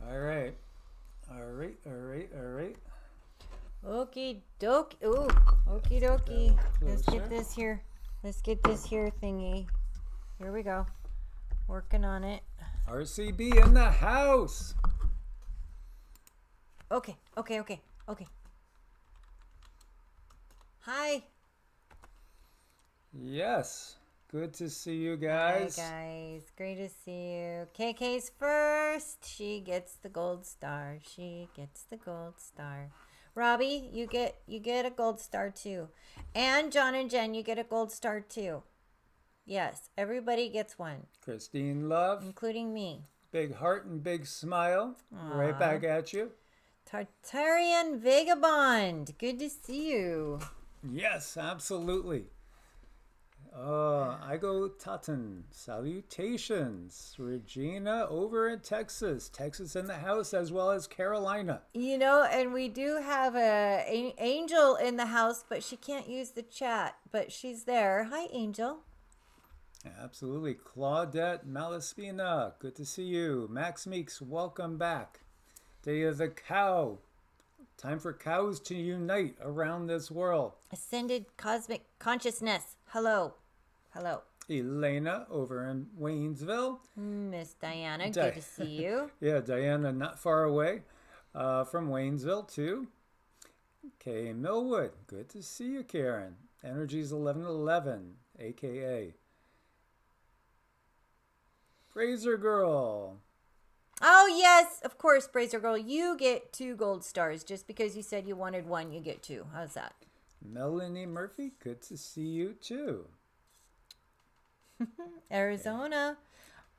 All right. All right. All right. All right. Okie dokie. Ooh, okie dokie. Let's get this here. Let's get this here thingy. Here we go. Working on it. RCB in the house. Okay. Hi. Yes. Good to see you guys. Hi, guys. Great to see you. KK's first. She gets the gold star. She gets the gold star. Robbie, you get a gold star too. And John and Jen, you get a gold star too. Yes, everybody gets one. Christine Love. Including me. Big heart and big smile. Aww. Right back at you. Tartarian Vagabond. Good to see you. Yes, absolutely. I go Tatan. Salutations. Regina over in Texas. Texas in the house as well as Carolina. You know, and we do have a Angel in the house, but she can't use the chat, but she's there. Hi, Angel. Absolutely. Claudette Malaspina. Good to see you. Max Meeks, welcome back. Day of the Cow. Time for cows to unite around this world. Ascended Cosmic Consciousness. Hello. Hello. Elena over in Waynesville. Miss Diana, good to see you. Yeah, Diana not far away from Waynesville too. Kay Millwood, good to see you, Karen. Energies 1111, a.k.a. Fraser Girl. Oh, yes, of course, Brazer Girl. You get 2 gold stars. Just because you said you wanted 1, you get 2. How's that? Melanie Murphy, good to see you too. Arizona.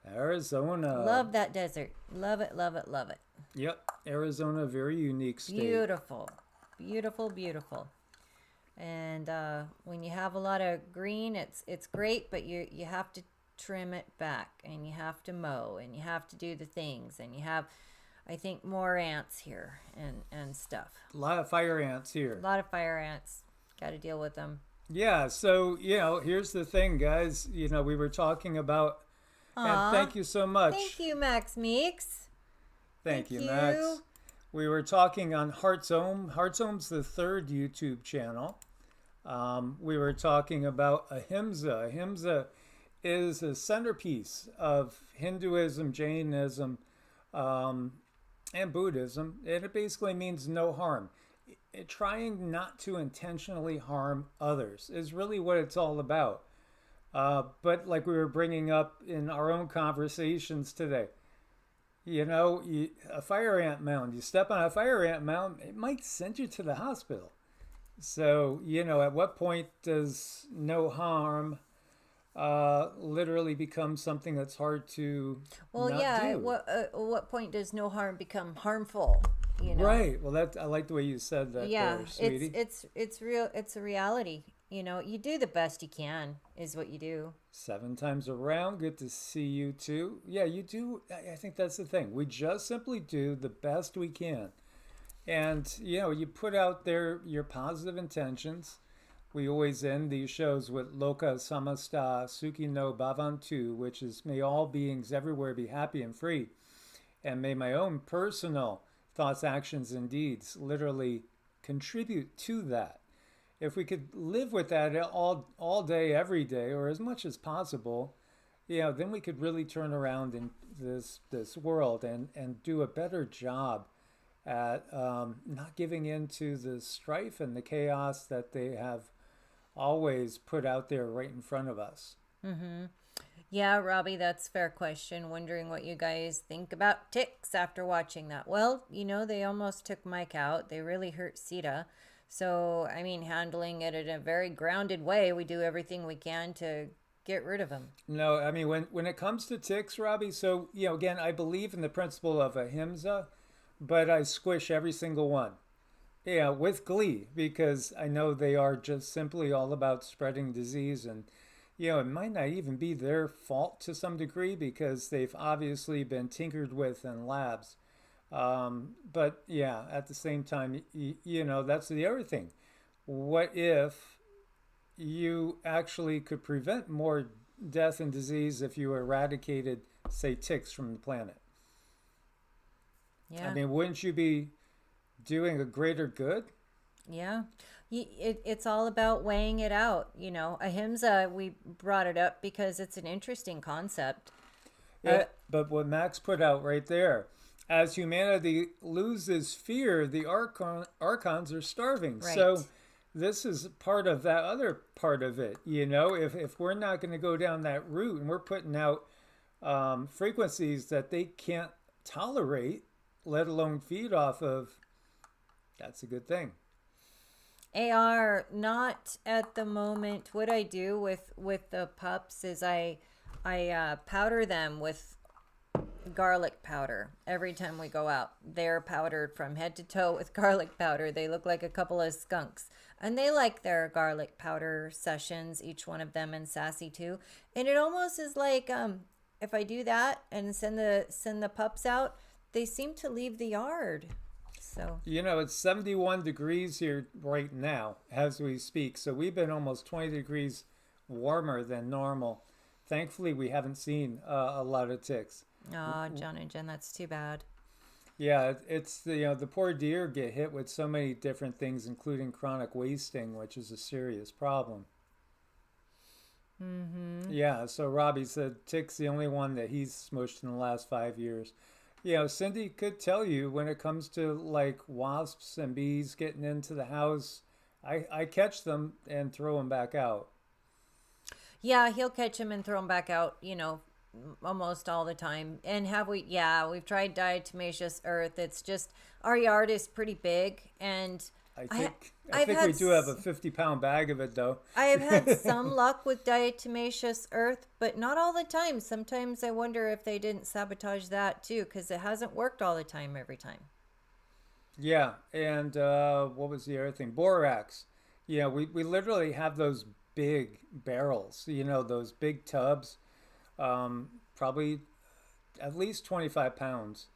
Arizona. Love that desert. Love it, love it, love it. Yep, Arizona, very unique state. Beautiful. Beautiful, beautiful. And when you have a lot of green, it's great, but you have to trim it back, and you have to mow, and you have to do the things, and you have, I think, more ants here and stuff. A lot of fire ants here. A lot of fire ants. Got to deal with them. Yeah, so, here's the thing, guys. We were talking about, and thank you so much. Thank you, Max Meeks. Thank you, Max. We were talking on HeartsOme. HeartsOme's the 3rd YouTube channel. We were talking about ahimsa. Ahimsa is a centerpiece of Hinduism, Jainism, and Buddhism. And it basically means no harm. Trying not to intentionally harm others is really what it's all about. But like we were bringing up in our own conversations today, a fire ant mound, you step on a fire ant mound, it might send you to the hospital. So, at what point does no harm literally become something that's hard to not do? At what point does no harm become harmful? Right. Well, I like the way you said that. Yeah, there, sweetie. it's real. It's a reality. You do the best you can is what you do. 7 times around. Good to see you too. Yeah, you do. I think that's the thing. We just simply do the best we can. And, you put out there your positive intentions. We always end these shows with Loka Samasta Sukhino Bhavantu, which is may all beings everywhere be happy and free. And may my own personal thoughts, actions, and deeds literally contribute to that. If we could live with that all day, every day, or as much as possible, then we could really turn around in this world and do a better job at not giving in to the strife and the chaos that they have always put out there right in front of us. Mm-hmm. Yeah, Robbie, that's a fair question. Wondering what you guys think about ticks after watching that. Well, they almost took Mike out. They really hurt Sita. So, handling it in a very grounded way, we do everything we can to get rid of them. No, when it comes to ticks, Robbie, so, again, I believe in the principle of ahimsa, but I squish every single one. Yeah, with glee, because I know they are just simply all about spreading disease, and it might not even be their fault to some degree because they've obviously been tinkered with in labs. But yeah, at the same time, that's the other thing. What if you actually could prevent more death and disease if you eradicated say, ticks from the planet. Yeah. I mean, wouldn't you be doing a greater good? Yeah. It's all about weighing it out. Ahimsa, we brought it up because it's an interesting concept. But what Max put out right there, as humanity loses fear, the archons are starving. Right. So this is part of that other part of it. If we're not going to go down that route and we're putting out frequencies that they can't tolerate, let alone feed off of, that's a good thing. AR, not at the moment. What I do with the pups is I powder them with garlic powder every time we go out. They're powdered from head to toe with garlic powder. They look like a couple of skunks, and they like their garlic powder sessions, each one of them, and Sassy too. And it almost is like if I do that and send the pups out, they seem to leave the yard. So it's 71 degrees here right now as we speak. So we've been almost 20 degrees warmer than normal. Thankfully, we haven't seen a lot of ticks. Oh, John and Jen, that's too bad. Yeah, it's the poor deer get hit with so many different things, including chronic wasting, which is a serious problem. Mm-hmm. Yeah, so Robbie said tick's the only one that he's smushed in the last 5 years. Cindy could tell you when it comes to like wasps and bees getting into the house, I catch them and throw them back out. Yeah, he'll catch them and throw them back out, almost all the time. And we've tried diatomaceous earth. It's just, our yard is pretty big, and I think we do have a 50-pound bag of it, though. I have had some luck with diatomaceous earth, but not all the time. Sometimes I wonder if they didn't sabotage that too, because it hasn't worked all the time every time. Yeah, and what was the other thing? Borax. We literally have those big barrels, those big tubs, probably at least 25 pounds.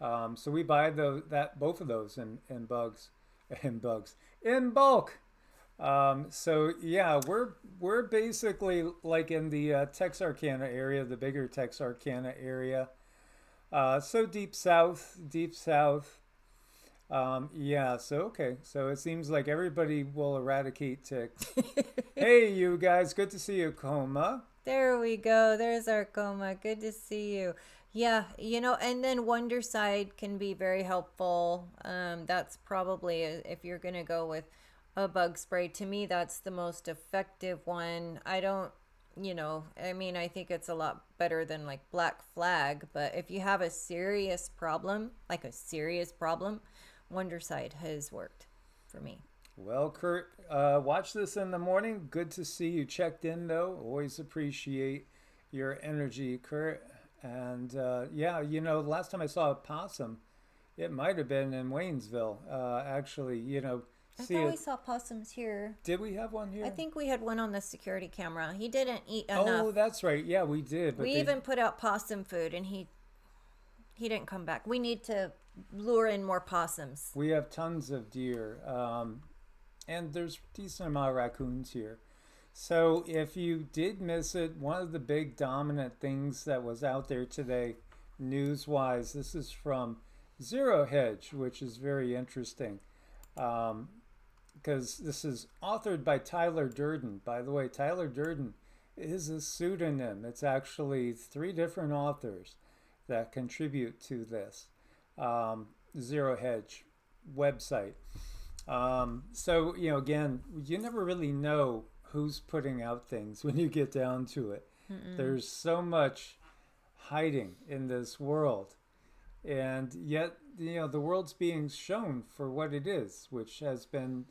So we buy both of those in bulk. So yeah, we're basically like in the Texarkana area, the bigger Texarkana area. So deep south. Yeah, so okay. So it seems like everybody will eradicate ticks. Hey, you guys, good to see you, Coma. There we go. There's our Coma. Good to see you. Yeah, and then Wonderside can be very helpful. That's probably, if you're going to go with a bug spray, to me, that's the most effective one. I don't, I think it's a lot better than like Black Flag, but if you have a serious problem, Wonderside has worked for me. Well, Kurt, watch this in the morning. Good to see you checked in, though. Always appreciate your energy, Kurt. And last time I saw a possum, it might have been in Waynesville. Actually, I thought we saw possums here. Did we have one here? I think we had one on the security camera. He didn't eat enough. Oh, that's right. Yeah, we did. But we even put out possum food, and he didn't come back. We need to lure in more possums. We have tons of deer, and there's a decent amount of raccoons here. So if you did miss it, one of the big dominant things that was out there today, news-wise, this is from Zero Hedge, which is very interesting, because this is authored by Tyler Durden. By the way, Tyler Durden is a pseudonym. It's actually 3 different authors that contribute to this Zero Hedge website. So, again, you never really know who's putting out things when you get down to it. Mm-mm. There's so much hiding in this world. And yet, the world's being shown for what it is, which has been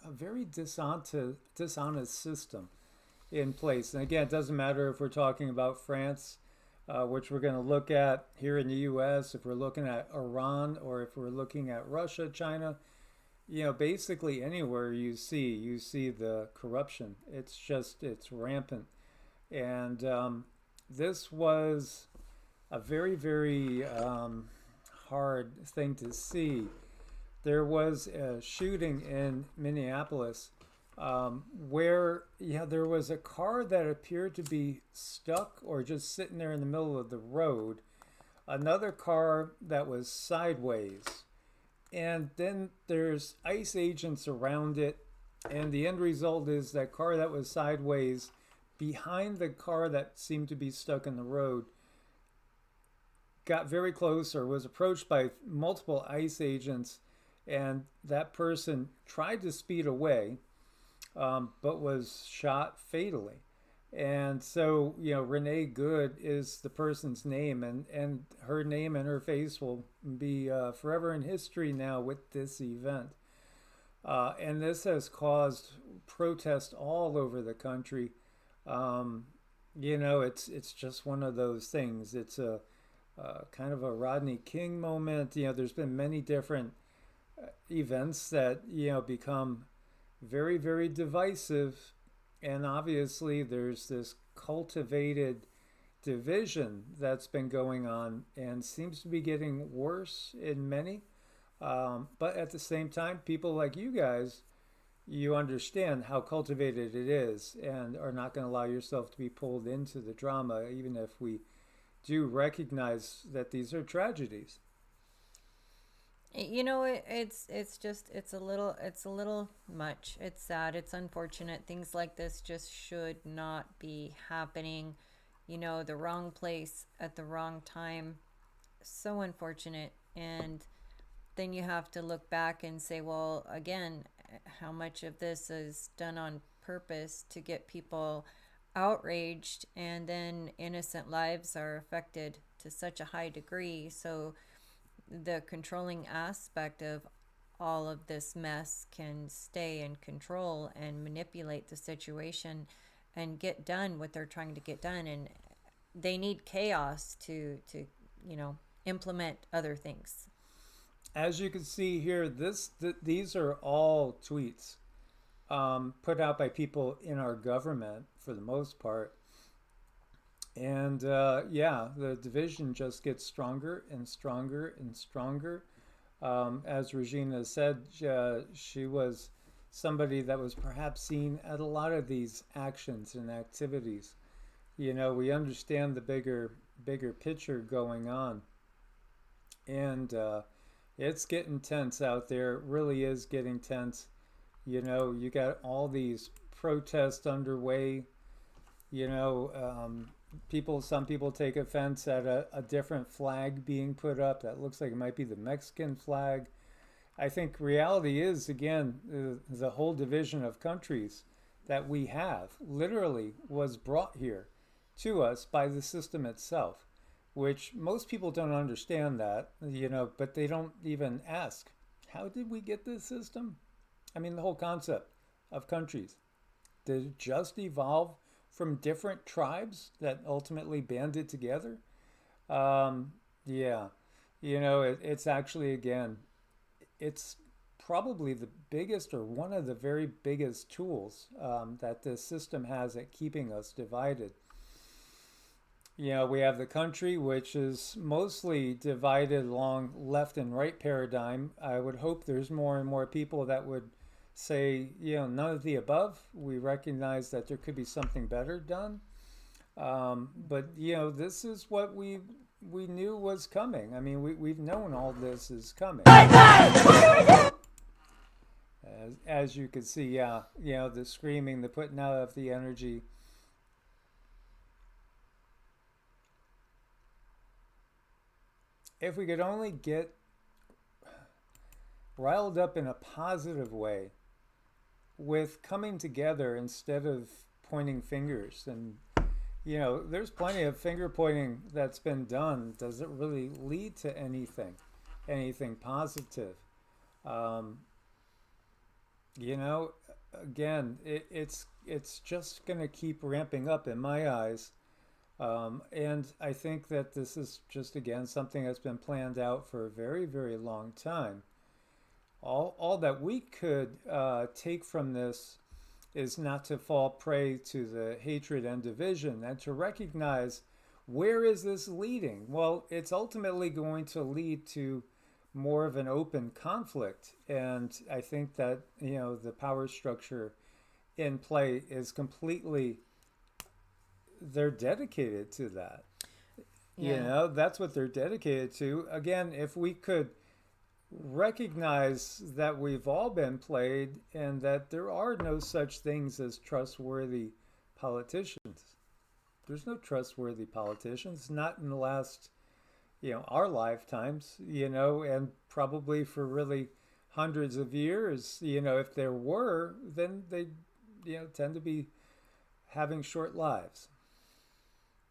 a very dishonest system in place. And again, it doesn't matter if we're talking about France, which we're going to look at here in the U.S., if we're looking at Iran, or if we're looking at Russia, China. Basically anywhere you see the corruption. It's rampant. And this was a very, very hard thing to see. There was a shooting in Minneapolis where there was a car that appeared to be stuck or just sitting there in the middle of the road, another car that was sideways, and then there's ice agents around it, and the end result is that car that was sideways behind the car that seemed to be stuck in the road got very close or was approached by multiple ice agents, and that person tried to speed away, but was shot fatally. And so, Renee Good is the person's name, and her name and her face will be forever in history now with this event. And this has caused protest all over the country. It's just one of those things. It's a kind of a Rodney King moment. There's been many different events that become very, very divisive, and obviously there's this cultivated division that's been going on and seems to be getting worse in many. But at the same time, people like you guys, you understand how cultivated it is and are not going to allow yourself to be pulled into the drama, even if we do recognize that these are tragedies. It's a little much. It's sad. It's unfortunate. Things like this just should not be happening. The wrong place at the wrong time. So unfortunate. And then you have to look back and say, well, again, how much of this is done on purpose to get people outraged, and then innocent lives are affected to such a high degree. So the controlling aspect of all of this mess can stay in control and manipulate the situation and get done what they're trying to get done. And they need chaos to implement other things. As you can see here, these are all tweets put out by people in our government for the most part. And the division just gets stronger and stronger and stronger. As Regina said, she was somebody that was perhaps seen at a lot of these actions and activities. We understand the bigger picture going on. And it's getting tense out there. It really is getting tense. You got all these protests underway. Some people take offense at a different flag being put up that looks like it might be the Mexican flag. I think reality is, again, the whole division of countries that we have literally was brought here to us by the system itself, which most people don't understand that, but they don't even ask, how did we get this system? I mean, the whole concept of countries, did it just evolve from different tribes that ultimately banded together? It's actually, again, it's probably the biggest or one of the very biggest tools that this system has at keeping us divided. We have the country, which is mostly divided along left and right paradigm. I would hope there's more and more people that would say, none of the above. We recognize that there could be something better done. But this is what we knew was coming. I mean, we've known all this is coming. As you can see, the screaming, the putting out of the energy. If we could only get riled up in a positive way with coming together instead of pointing fingers. And, there's plenty of finger pointing that's been done. Does it really lead to anything positive? Again, it's just going to keep ramping up in my eyes. And I think that this is just, again, something that's been planned out for a very, very long time. All that we could take from this is not to fall prey to the hatred and division, and to recognize, where is this leading? Well, it's ultimately going to lead to more of an open conflict. And I think that, the power structure in play is completely, they're dedicated to that. Yeah. You know, that's what they're dedicated to. Again, if we could recognize that we've all been played and that there are no such things as trustworthy politicians. There's no trustworthy politicians, not in the last, our lifetimes, and probably for really hundreds of years. If there were, then they, tend to be having short lives.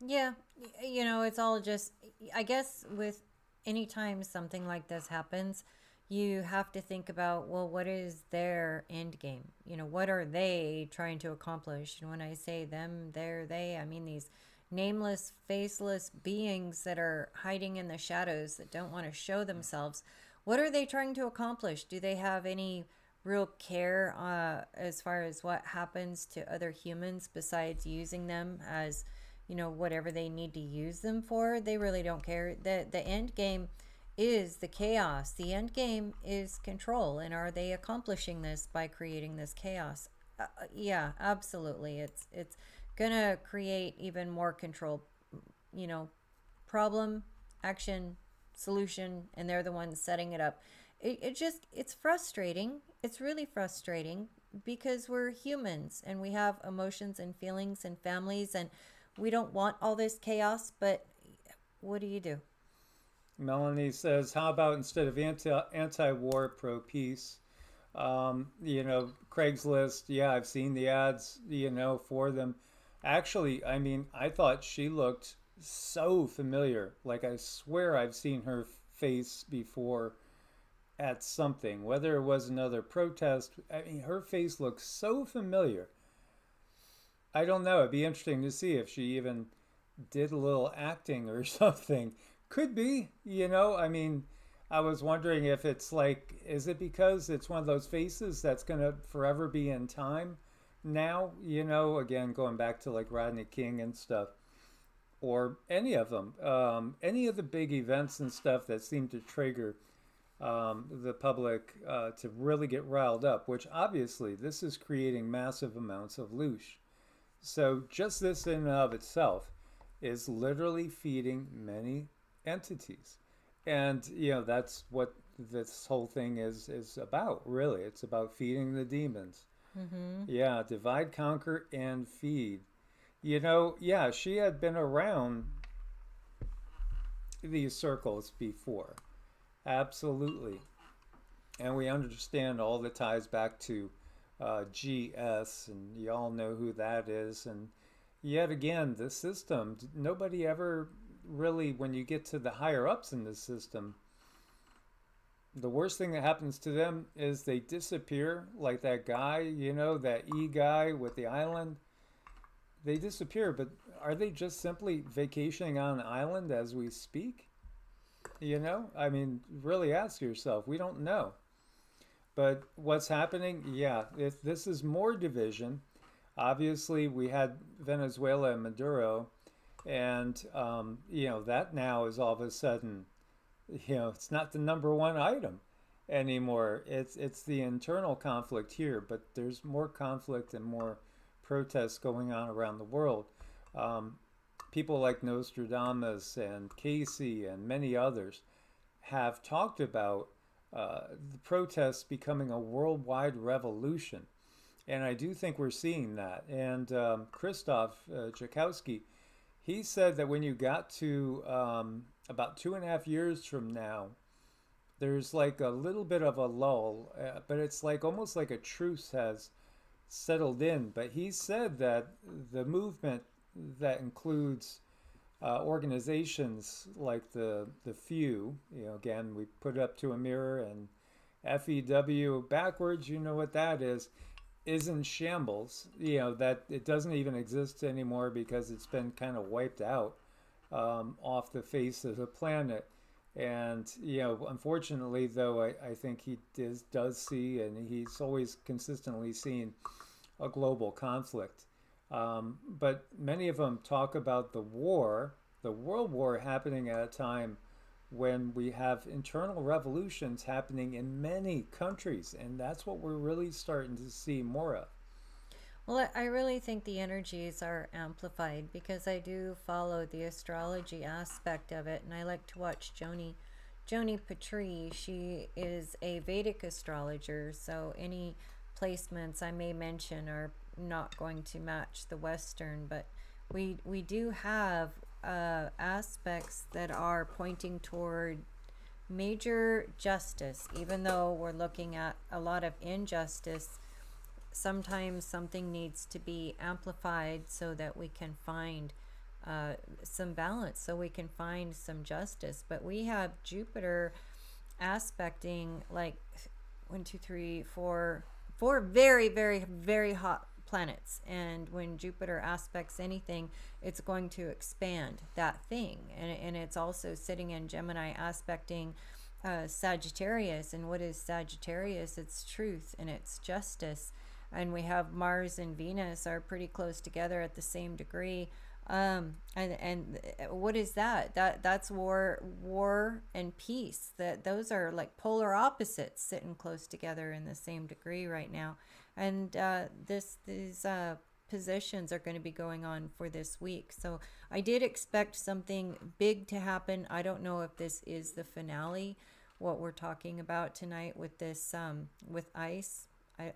Yeah, it's all just, I guess, with any time something like this happens, you have to think about, well, what is their end game? What are they trying to accomplish? And when I say them, they, I mean these nameless, faceless beings that are hiding in the shadows that don't want to show themselves. What are they trying to accomplish? Do they have any real care as far as what happens to other humans besides using them as whatever they need to use them for? They really don't care. The end game is the chaos. The end game is control. And are they accomplishing this by creating this chaos? Yeah, absolutely. It's gonna create even more control. Problem, action, solution, and they're the ones setting it up. It's frustrating. It's really frustrating because we're humans and we have emotions and feelings and families, and we don't want all this chaos, but what do? Melanie says, how about instead of anti-war, pro-peace? Craigslist, yeah, I've seen the ads, for them. Actually, I mean, I thought she looked so familiar. Like, I swear I've seen her face before at something, whether it was another protest. I mean, her face looks so familiar. I don't know. It'd be interesting to see if she even did a little acting or something. Could be, I mean, I was wondering if it's like, is it because it's one of those faces that's going to forever be in time now? Again, going back to like Rodney King and stuff, or any of them, any of the big events and stuff that seem to trigger the public to really get riled up, which obviously this is creating massive amounts of loosh. So just this in and of itself is literally feeding many entities. And, that's what this whole thing is about, really. It's about feeding the demons. Mm-hmm. Yeah, divide, conquer, and feed. Yeah, she had been around these circles before. Absolutely. And we understand all the ties back to GS, and you all know who that is. And yet again, the system, nobody ever really, when you get to the higher ups in the system, the worst thing that happens to them is they disappear, like that guy, that E guy with the island. They disappear, but are they just simply vacationing on an island as we speak? I mean, really ask yourself. We don't know. But what's happening? Yeah, this is more division. Obviously, we had Venezuela and Maduro, and that now is all of a sudden, it's not the number one item anymore. It's the internal conflict here, but there's more conflict and more protests going on around the world. People like Nostradamus and Casey and many others have talked about the protests becoming a worldwide revolution. And I do think we're seeing that. And Christoph Jakowski, he said that when you got to about 2.5 years from now, there's like a little bit of a lull, but it's like almost like a truce has settled in. But he said that the movement that includes organizations like the few, again, we put it up to a mirror, and FEW backwards, you know what that is in shambles. That it doesn't even exist anymore because it's been kind of wiped out off the face of the planet. And unfortunately, though, I think he does see, and he's always consistently seen, a global conflict. But many of them talk about the war, the world war, happening at a time when we have internal revolutions happening in many countries, and that's what we're really starting to see more of. Well, I really think the energies are amplified because I do follow the astrology aspect of it, and I like to watch Joni Patri. She is a Vedic astrologer, so any placements I may mention are not going to match the Western, but we do have aspects that are pointing toward major justice, even though we're looking at a lot of injustice. Sometimes something needs to be amplified so that we can find some balance, so we can find some justice. But we have Jupiter aspecting like 4 very, very, very hot planets. And when Jupiter aspects anything, it's going to expand that thing. And it's also sitting in Gemini aspecting Sagittarius. And what is Sagittarius? It's truth and it's justice. And we have Mars and Venus are pretty close together at the same degree. And what is that? That's war and peace. Those are like polar opposites sitting close together in the same degree right now. And these positions are going to be going on for this week. So I did expect something big to happen. I don't know if this is the finale, what we're talking about tonight with this with ice.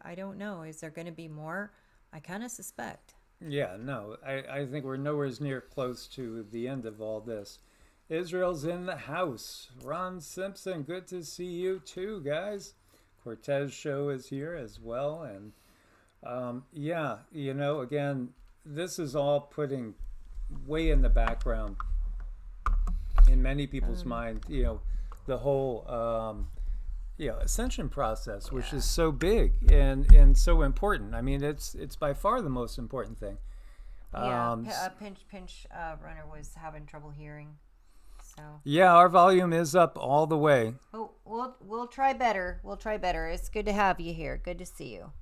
I don't know. Is there going to be more? I kind of suspect. Yeah, no, I think we're nowhere near close to the end of all this. Israel's in the house. Ron Simpson, good to see you too, guys. Cortez Show is here as well. And yeah, you know, again, this is all putting way in the background in many people's mind, you know, the whole ascension process, which is so big and so important. I mean, it's by far the most important thing. Pinch Runner was having trouble hearing. So yeah, our volume is up all the way. Oh, we'll try better. We'll try better. It's good to have you here. Good to see you.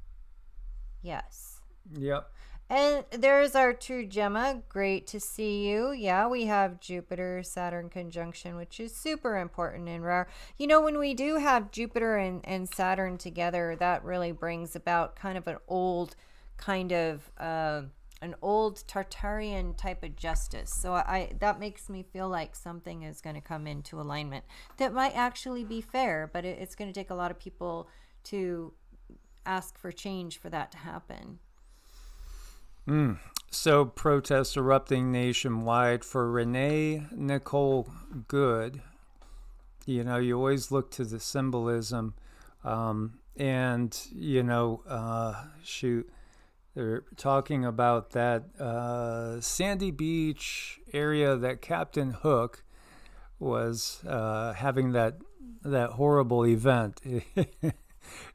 Yes. Yep. And there's our true Gemma. Great to see you. Yeah, we have Jupiter, Saturn conjunction, which is super important and rare. You know, when we do have Jupiter and Saturn together, that really brings about kind of an old Tartarian type of justice. So that makes me feel like something is going to come into alignment that might actually be fair, but it's going to take a lot of people to ask for change for that to happen. So protests erupting nationwide for Renee Nicole Good. You know, you always look to the symbolism. And, you know, they're talking about that Sandy Beach area that Captain Hook was having that horrible event.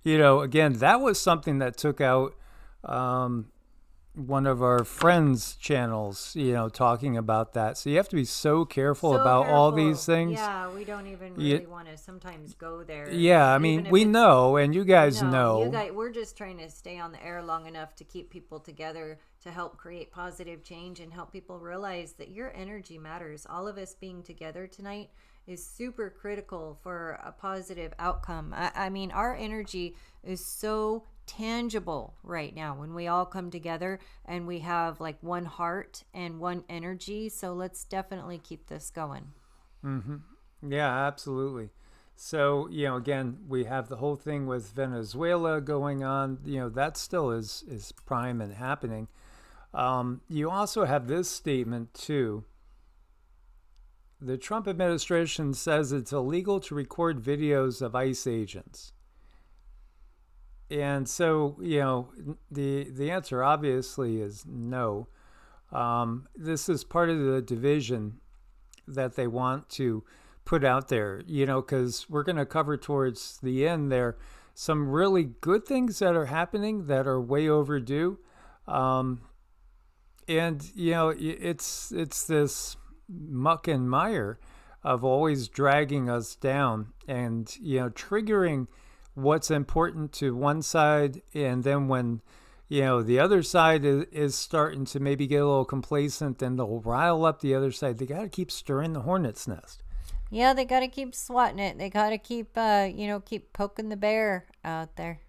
You know, again, that was something that took out one of our friends' channels, you know, talking about that. So you have to be so careful about all these things. Yeah, we don't even really want to sometimes go there. Yeah, I mean, we know, and you guys know. We're just trying to stay on the air long enough to keep people together to help create positive change and help people realize that your energy matters. All of us being together tonight is super critical for a positive outcome. I mean, our energy is so tangible right now when we all come together and we have like one heart and one energy. So let's definitely keep this going. Yeah, absolutely. So, you know, again, we have the whole thing with Venezuela going on. You know, that still is prime and happening. You also have this statement too. The Trump administration says it's illegal to record videos of ICE agents. And so, you know, the answer obviously is no. This is part of the division that they want to put out there, you know, because we're going to cover towards the end there some really good things that are happening that are way overdue. And, you know, it's this muck and mire of always dragging us down and, you know, triggering what's important to one side, and then when, you know, the other side is starting to maybe get a little complacent, then they'll rile up the other side. They got to keep stirring the hornet's nest. Yeah, they got to keep swatting it. They got to keep, keep poking the bear out there.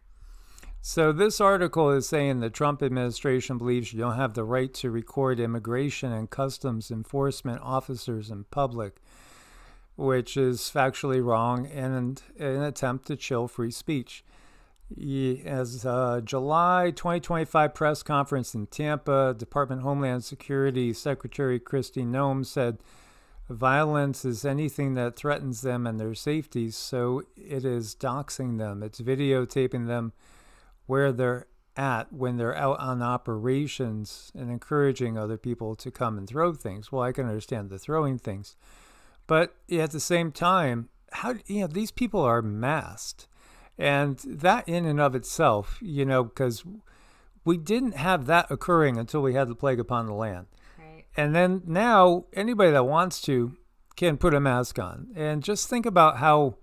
So this article is saying the Trump administration believes you don't have the right to record immigration and customs enforcement officers in public, which is factually wrong and an attempt to chill free speech. As July 2025 press conference in Tampa, Department of Homeland Security Secretary Kristi Noem said, violence is anything that threatens them and their safety, so it is doxing them. It's videotaping them where they're at when they're out on operations and encouraging other people to come and throw things. Well, I can understand the throwing things. But at the same time, these people are masked. And that in and of itself, because we didn't have that occurring until we had the plague upon the land. Right. And then now anybody that wants to can put a mask on. And just think about how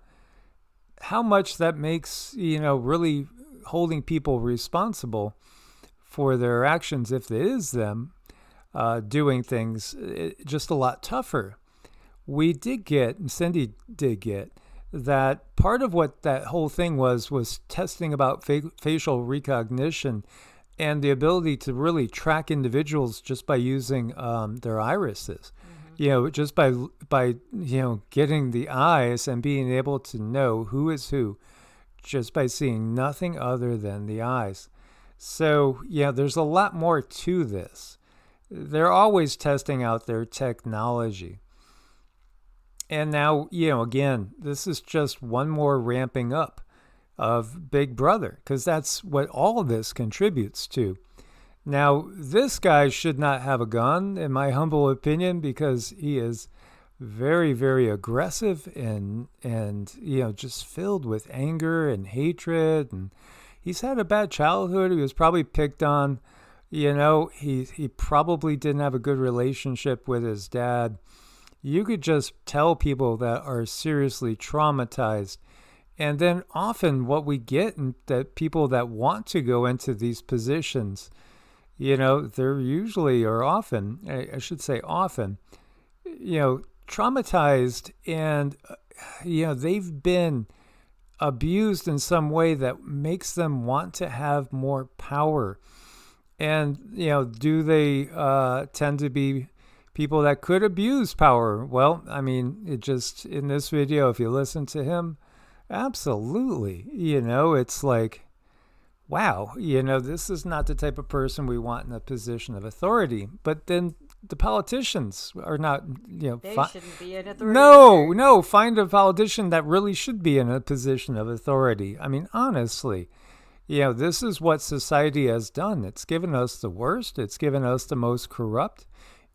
much that makes, really holding people responsible for their actions, if it is them doing things, just a lot tougher. We did get, and Cindy did get, that part of what that whole thing was testing about facial recognition and the ability to really track individuals just by using their irises. Just by getting the eyes and being able to know who is who just by seeing nothing other than the eyes. So, there's a lot more to this. They're always testing out their technology. And now, again, this is just one more ramping up of Big Brother, because that's what all of this contributes to. Now, this guy should not have a gun, in my humble opinion, because he is very, very aggressive and just filled with anger and hatred. And he's had a bad childhood. He was probably picked on. He probably didn't have a good relationship with his dad. You could just tell people that are seriously traumatized. And then often what we get in that people that want to go into these positions, they're usually or often, I should say often, traumatized and, they've been abused in some way that makes them want to have more power. And, do they tend to be people that could abuse power? Well, it just, in this video, if you listen to him, absolutely. It's like, wow, this is not the type of person we want in a position of authority. But then the politicians are not, they shouldn't be in authority. No, find a politician that really should be in a position of authority. Honestly, this is what society has done. It's given us the worst. It's given us the most corrupt.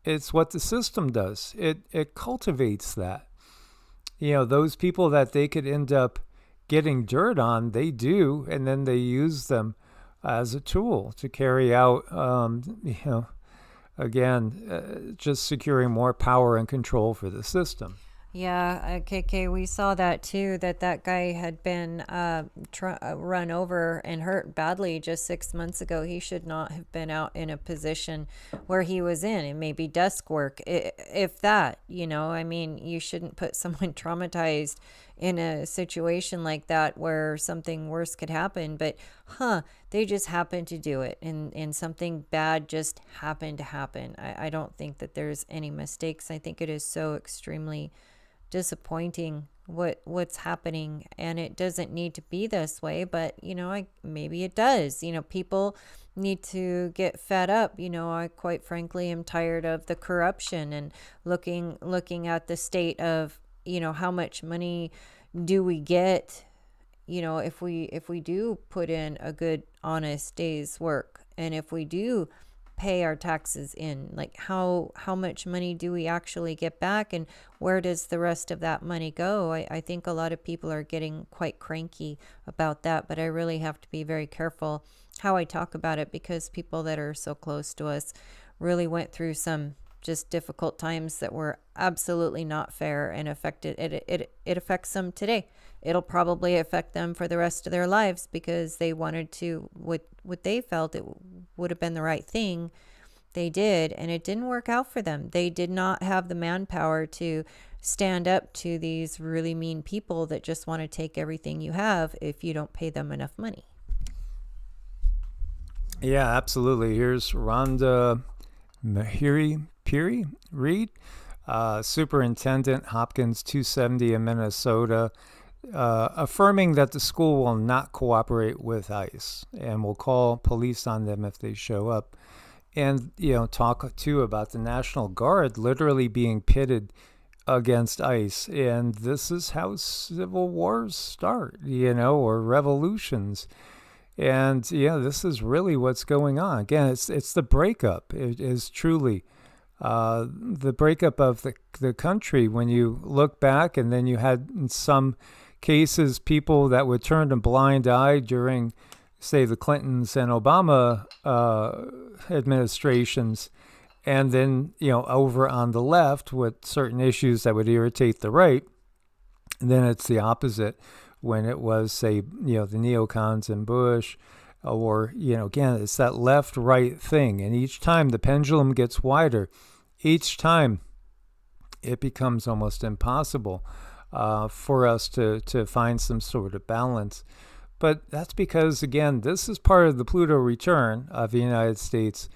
It's what the system does. It cultivates that. Those people that they could end up getting dirt on, they do, and then they use them as a tool to carry out, just securing more power and control for the system. Yeah, KK, we saw that too, that guy had been run over and hurt badly just 6 months ago. He should not have been out in a position where he was in. It may be desk work, if that, you shouldn't put someone traumatized in a situation like that where something worse could happen. But, they just happened to do it, and something bad just happened to happen. I don't think that there's any mistakes. I think it is so extremely disappointing what's happening, and it doesn't need to be this way, but maybe it does. People need to get fed up. I quite frankly am tired of the corruption and looking at the state of how much money do we get if we do put in a good honest day's work, and if we do pay our taxes in, like how much money do we actually get back, and where does the rest of that money go? I think a lot of people are getting quite cranky about that, but I really have to be very careful how I talk about it, because people that are so close to us really went through some just difficult times that were absolutely not fair and affected it affects them today. It'll probably affect them for the rest of their lives, because they wanted to what they felt it would have been the right thing. They did, and it didn't work out for them. They did not have the manpower to stand up to these really mean people that just want to take everything you have if you don't pay them enough money. Yeah, absolutely. Here's Rhonda Mahiri Piri Reed, Superintendent, Hopkins 270 in Minnesota, affirming that the school will not cooperate with ICE and will call police on them if they show up. And, talk too about the National Guard literally being pitted against ICE. And this is how civil wars start, or revolutions. And this is really what's going on. Again, it's the breakup. It is truly the breakup of the country. When you look back, and then you had in some cases people that would turn a blind eye during, say, the Clintons and Obama administrations, and then over on the left with certain issues that would irritate the right. And then it's the opposite when it was, say, the neocons and Bush, or, again, it's that left-right thing. And each time the pendulum gets wider, each time it becomes almost impossible for us to find some sort of balance. But that's because, again, this is part of the Pluto return of the United States.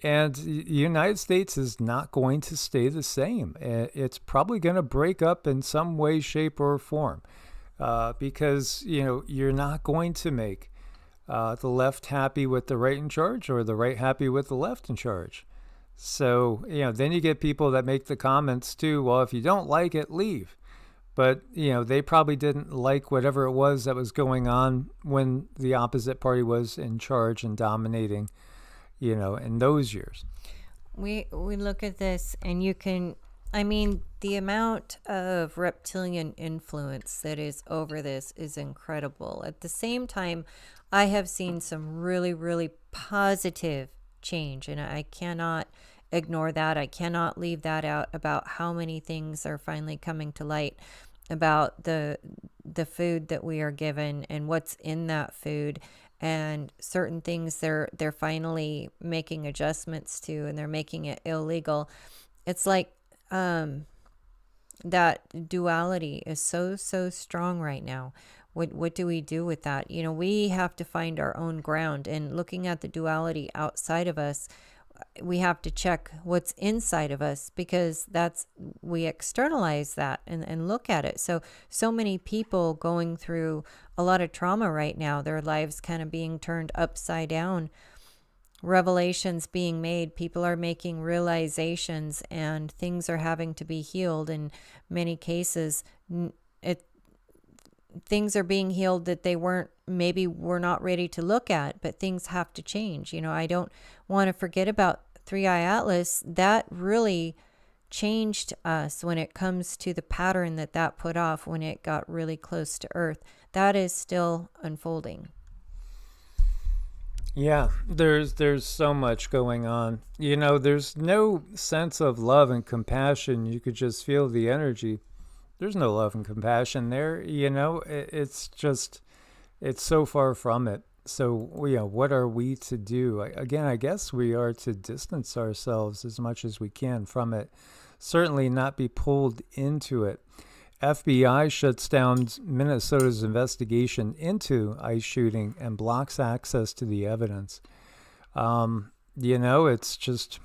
And the United States is not going to stay the same. It's probably going to break up in some way, shape, or form. Because, you're not going to make the left happy with the right in charge, or the right happy with the left in charge. So, then you get people that make the comments too, well, if you don't like it, leave. But, they probably didn't like whatever it was that was going on when the opposite party was in charge and dominating, in those years. We look at this, and you can, the amount of reptilian influence that is over this is incredible. At the same time, I have seen some really, really positive change, and I cannot ignore that. I cannot leave that out about how many things are finally coming to light about the food that we are given and what's in that food, and certain things they're finally making adjustments to, and they're making it illegal. It's like that duality is so strong right now. What do we do with that? We have to find our own ground, and looking at the duality outside of us, we have to check what's inside of us, because we externalize that and look at it. So many people going through a lot of trauma right now, their lives kind of being turned upside down, revelations being made, people are making realizations, and things are having to be healed. In many cases, things are being healed that we're not ready to look at, but things have to change. I don't want to forget about Three Eye Atlas. That really changed us when it comes to the pattern that put off when it got really close to Earth. That is still unfolding. Yeah, there's so much going on. There's no sense of love and compassion. You could just feel the energy. There's no love and compassion there. It's so far from it. So, what are we to do? Again, I guess we are to distance ourselves as much as we can from it. Certainly not be pulled into it. FBI shuts down Minnesota's investigation into ICE shooting and blocks access to the evidence. It's just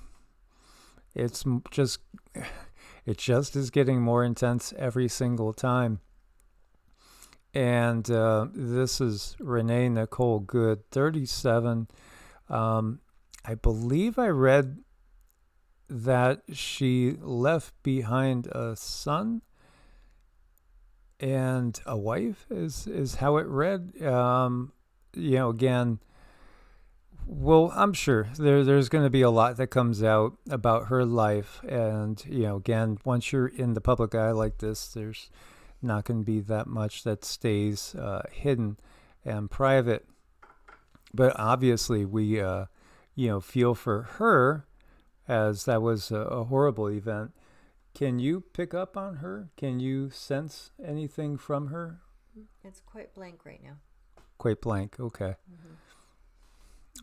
it just is getting more intense every single time. And this is Renee Nicole Good, 37. I believe I read that she left behind a son and a wife, is how it read. Again, well, I'm sure there's going to be a lot that comes out about her life. And, again, once you're in the public eye like this, there's not going to be that much that stays hidden and private. But obviously we, feel for her, as that was a horrible event. Can you pick up on her? Can you sense anything from her? It's quite blank right now. Quite blank, okay. Mm-hmm.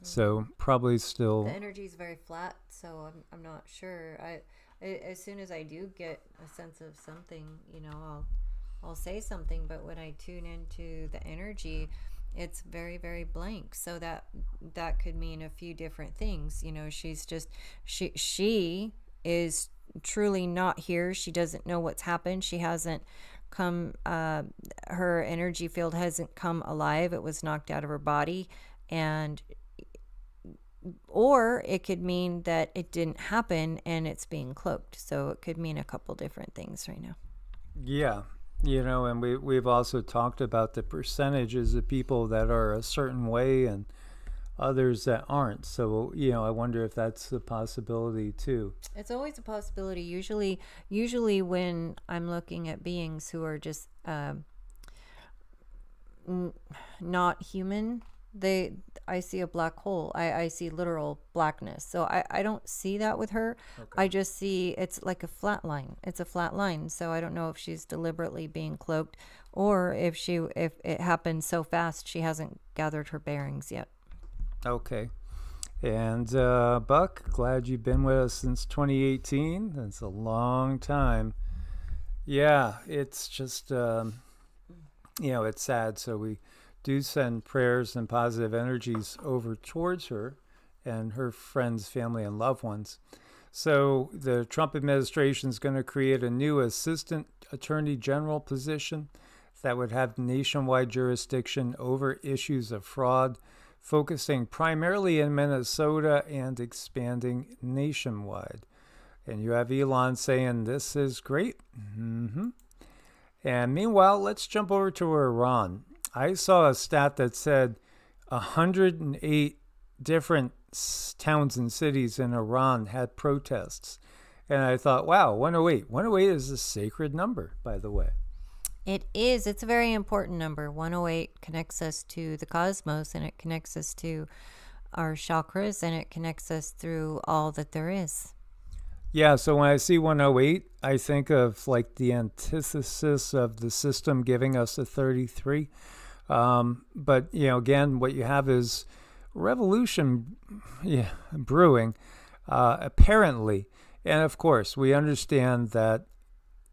So probably still... The energy is very flat, so I'm not sure. I as soon as I do get a sense of something, I'll say something. But when I tune into the energy, It's very, very blank. So that could mean a few different things. She's just she is truly not here. She doesn't know what's happened. She hasn't come her energy field hasn't come alive. It was knocked out of her body. And or it could mean that it didn't happen and it's being cloaked. So it could mean a couple different things right now. Yeah. And we've also talked about the percentages of people that are a certain way and others that aren't. So, I wonder if that's a possibility too. It's always a possibility. Usually when I'm looking at beings who are just not human, I see a black hole. I see literal blackness. So I don't see that with her. Okay. I just see it's like a flat line. It's a flat line. So I don't know if she's deliberately being cloaked or if it happened so fast she hasn't gathered her bearings yet. Okay. And Buck, glad you've been with us since 2018. That's a long time. Yeah, it's just it's sad. So we do send prayers and positive energies over towards her and her friends, family, and loved ones. So the Trump administration is going to create a new assistant attorney general position that would have nationwide jurisdiction over issues of fraud, focusing primarily in Minnesota and expanding nationwide. And you have Elon saying this is great. Mm-hmm. And meanwhile, let's jump over to Iran. I saw a stat that said 108 different towns and cities in Iran had protests. And I thought, wow, 108. 108 is a sacred number, by the way. It is. It's a very important number. 108 connects us to the cosmos, and it connects us to our chakras, and it connects us through all that there is. Yeah, so when I see 108, I think of like the antithesis of the system giving us a 33. But, again, what you have is revolution brewing, apparently. And, of course, we understand that,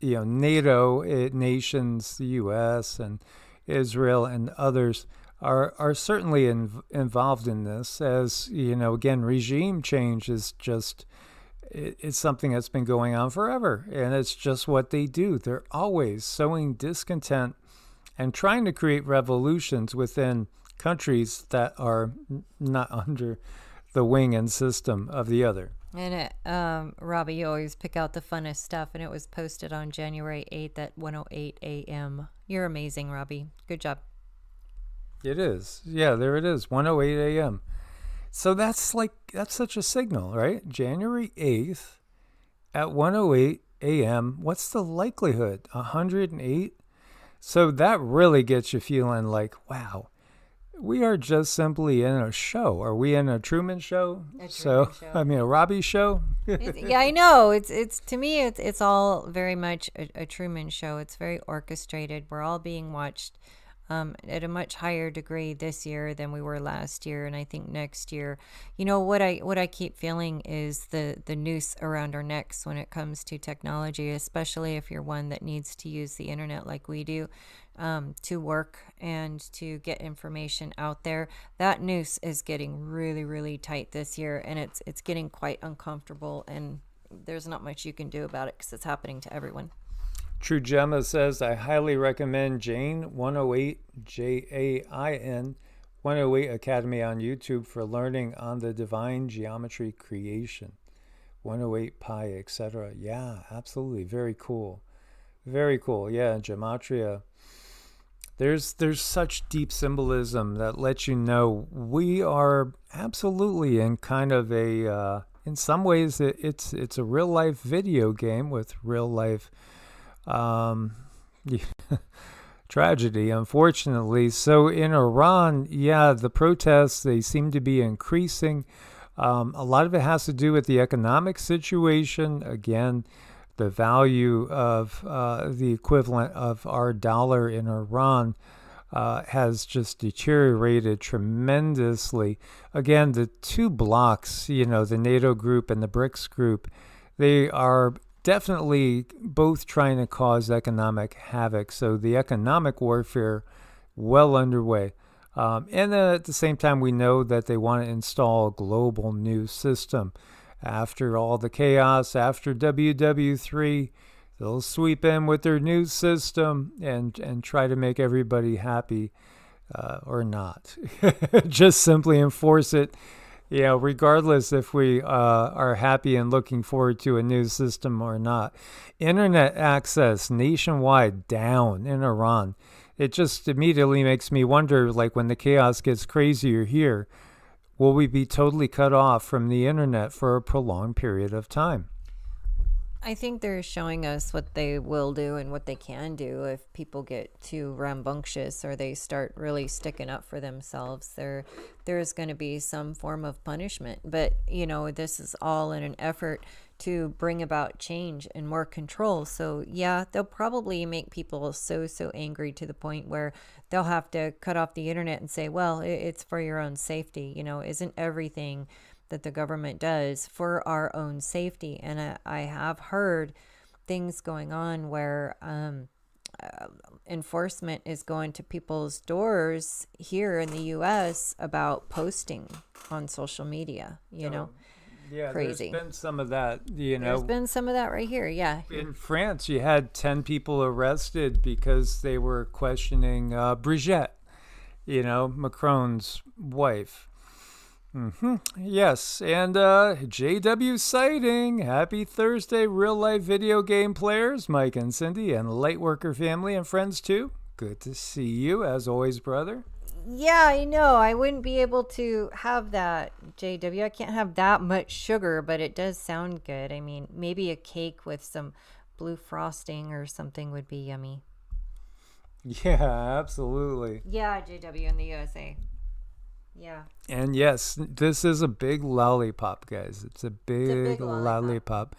NATO nations, the U.S. and Israel and others are certainly involved in this as, again, regime change is just... It's something that's been going on forever, and it's just what they do. They're always sowing discontent and trying to create revolutions within countries that are not under the wing and system of the other. And Robbie, you always pick out the funnest stuff, and it was posted on January 8th at 1:08 a.m. You're amazing, Robbie. Good job. It is. Yeah, there it is, 1:08 a.m. So that's such a signal, right? January 8th at 1:08 a.m. What's the likelihood? 108? So that really gets you feeling like, wow, we are just simply in a show. Are we in a Truman Show? Show. A Robbie show? Yeah, I know. It's to me, it's all very much a Truman Show. It's very orchestrated. We're all being watched at a much higher degree this year than we were last year, and I think next year. What I keep feeling is the noose around our necks when it comes to technology, especially if you're one that needs to use the internet like we do to work and to get information out there. That noose is getting really, really tight this year, and it's getting quite uncomfortable, and there's not much you can do about it because it's happening to everyone. True Gemma says, I highly recommend Jane 108, Jain 108 Academy on YouTube for learning on the divine geometry creation. 108 pi, etc. Yeah, absolutely. Very cool. Very cool. Yeah, gematria. There's such deep symbolism that lets you know we are absolutely in kind of a, in some ways, it's a real life video game with real life tragedy, unfortunately. So in Iran, the protests, they seem to be increasing. A lot of it has to do with the economic situation. Again, the value of the equivalent of our dollar in Iran has just deteriorated tremendously. Again, the two blocks, the NATO group and the BRICS group, they are definitely both trying to cause economic havoc. So the economic warfare well underway. And then at the same time, we know that they want to install a global news system. After all the chaos, after WW3, they'll sweep in with their news system and try to make everybody happy, or not. Just simply enforce it, regardless if we are happy and looking forward to a news system or not. Internet access nationwide down in Iran. It just immediately makes me wonder, like, when the chaos gets crazier here, will we be totally cut off from the internet for a prolonged period of time? I think they're showing us what they will do and what they can do if people get too rambunctious or they start really sticking up for themselves. There's going to be some form of punishment. But, this is all in an effort to bring about change and more control. So, yeah, they'll probably make people so angry to the point where they'll have to cut off the internet and say, well, it's for your own safety. Isn't everything that the government does for our own safety? And I have heard things going on where enforcement is going to people's doors here in the U.S. about posting on social media, Yeah, crazy. There's been some of that, There's been some of that right here, yeah. In France, you had 10 people arrested because they were questioning Brigitte, Macron's wife. Yes, and JW sighting. Happy Thursday, real-life video game players, Mike and Cindy, and Lightworker family and friends too. Good to see you, as always, brother. Yeah, I know. I wouldn't be able to have that, JW. I can't have that much sugar, but it does sound good. I mean, maybe a cake with some blue frosting or something would be yummy. Yeah, absolutely. Yeah, JW in the USA. Yeah. And yes, this is a big lollipop, guys. It's a big lollipop.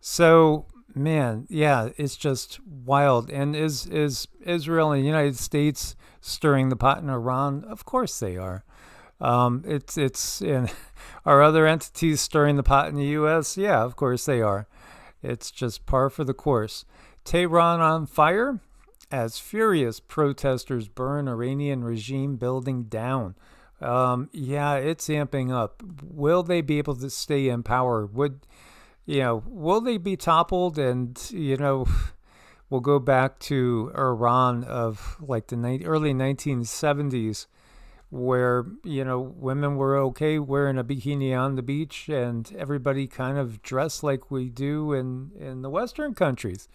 So, man, yeah, it's just wild. And is Israel and the United States stirring the pot in Iran? Of course they are. It's in our other entities stirring the pot in the U.S. Yeah, of course they are. It's just par for the course. Tehran on fire as furious protesters burn Iranian regime building down. Yeah, it's amping up. Will they be able to stay in power? Will they be toppled? And, we'll go back to Iran of like the early 1970s where, women were okay wearing a bikini on the beach and everybody kind of dressed like we do in the Western countries.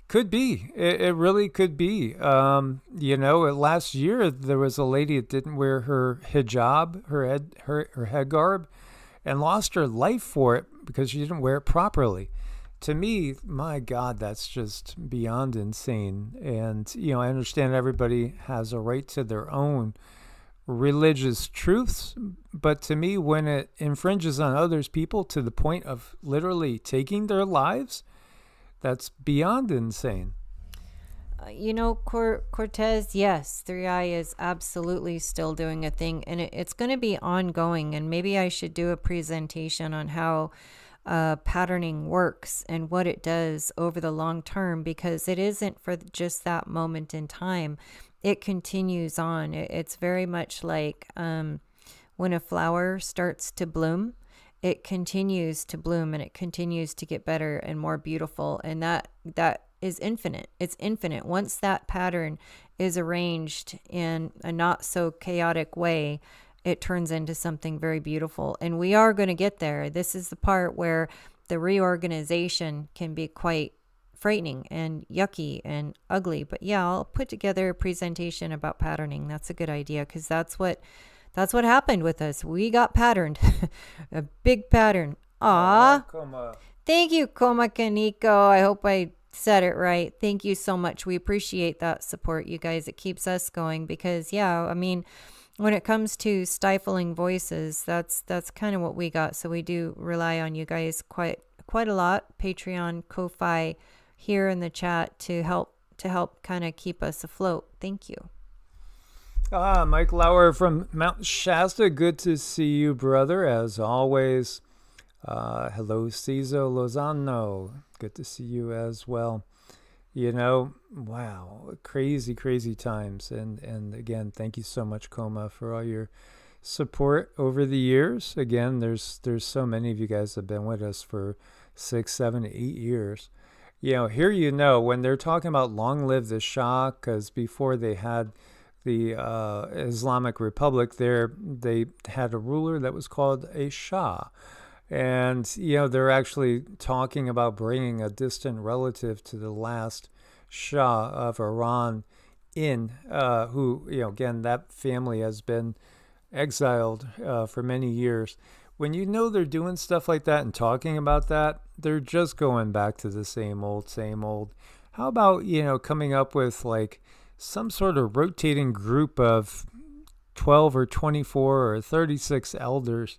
Could be. It really could be. Last year there was a lady that didn't wear her hijab, her head garb, and lost her life for it because she didn't wear it properly. To me, my God, that's just beyond insane. And, I understand everybody has a right to their own religious truths, but to me, when it infringes on others people to the point of literally taking their lives, that's beyond insane. Cortez, yes, 3i is absolutely still doing a thing, and it's going to be ongoing. And maybe I should do a presentation on how patterning works and what it does over the long term, because it isn't for just that moment in time. It continues on. It's very much like when a flower starts to bloom. It continues to bloom and it continues to get better and more beautiful. And that is infinite. It's infinite. Once that pattern is arranged in a not so chaotic way, it turns into something very beautiful. And we are going to get there. This is the part where the reorganization can be quite frightening and yucky and ugly. But yeah, I'll put together a presentation about patterning. That's a good idea, because that's what happened with us. We got patterned. A big pattern. Aw. Thank you, Koma Kaniko. I hope I said it right. Thank you so much. We appreciate that support, you guys. It keeps us going because, yeah, I mean, when it comes to stifling voices, that's kind of what we got. So we do rely on you guys quite a lot. Patreon, Ko-Fi, here in the chat to help kind of keep us afloat. Thank you. Mike Lauer from Mount Shasta. Good to see you, brother, as always. Hello, Ciso Lozano. Good to see you as well. Wow, crazy, crazy times. And again, thank you so much, Coma, for all your support over the years. Again, there's so many of you guys that have been with us for 6, 7, 8 years. Here when they're talking about long live the Shah, because before they had the Islamic Republic there, they had a ruler that was called a Shah. And, they're actually talking about bringing a distant relative to the last Shah of Iran in, who, again, that family has been exiled for many years. When they're doing stuff like that and talking about that, they're just going back to the same old, same old. How about, coming up with like some sort of rotating group of 12 or 24 or 36 elders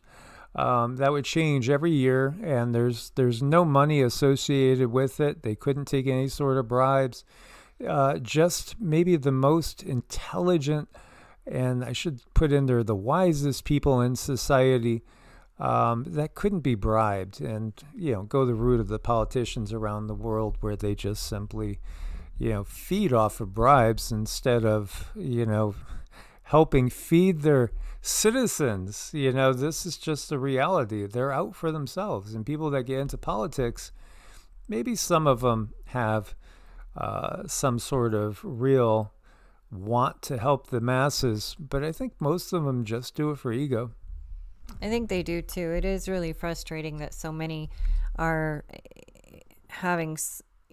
that would change every year, and there's no money associated with it. They couldn't take any sort of bribes. Just maybe the most intelligent, and I should put in there the wisest people in society that couldn't be bribed, and go the route of the politicians around the world where they just simply feed off of bribes instead of helping feed their citizens. This is just the reality. They're out for themselves, and people that get into politics, maybe some of them have some sort of real want to help the masses, but I think most of them just do it for ego. I think they do too. It is really frustrating that so many are having,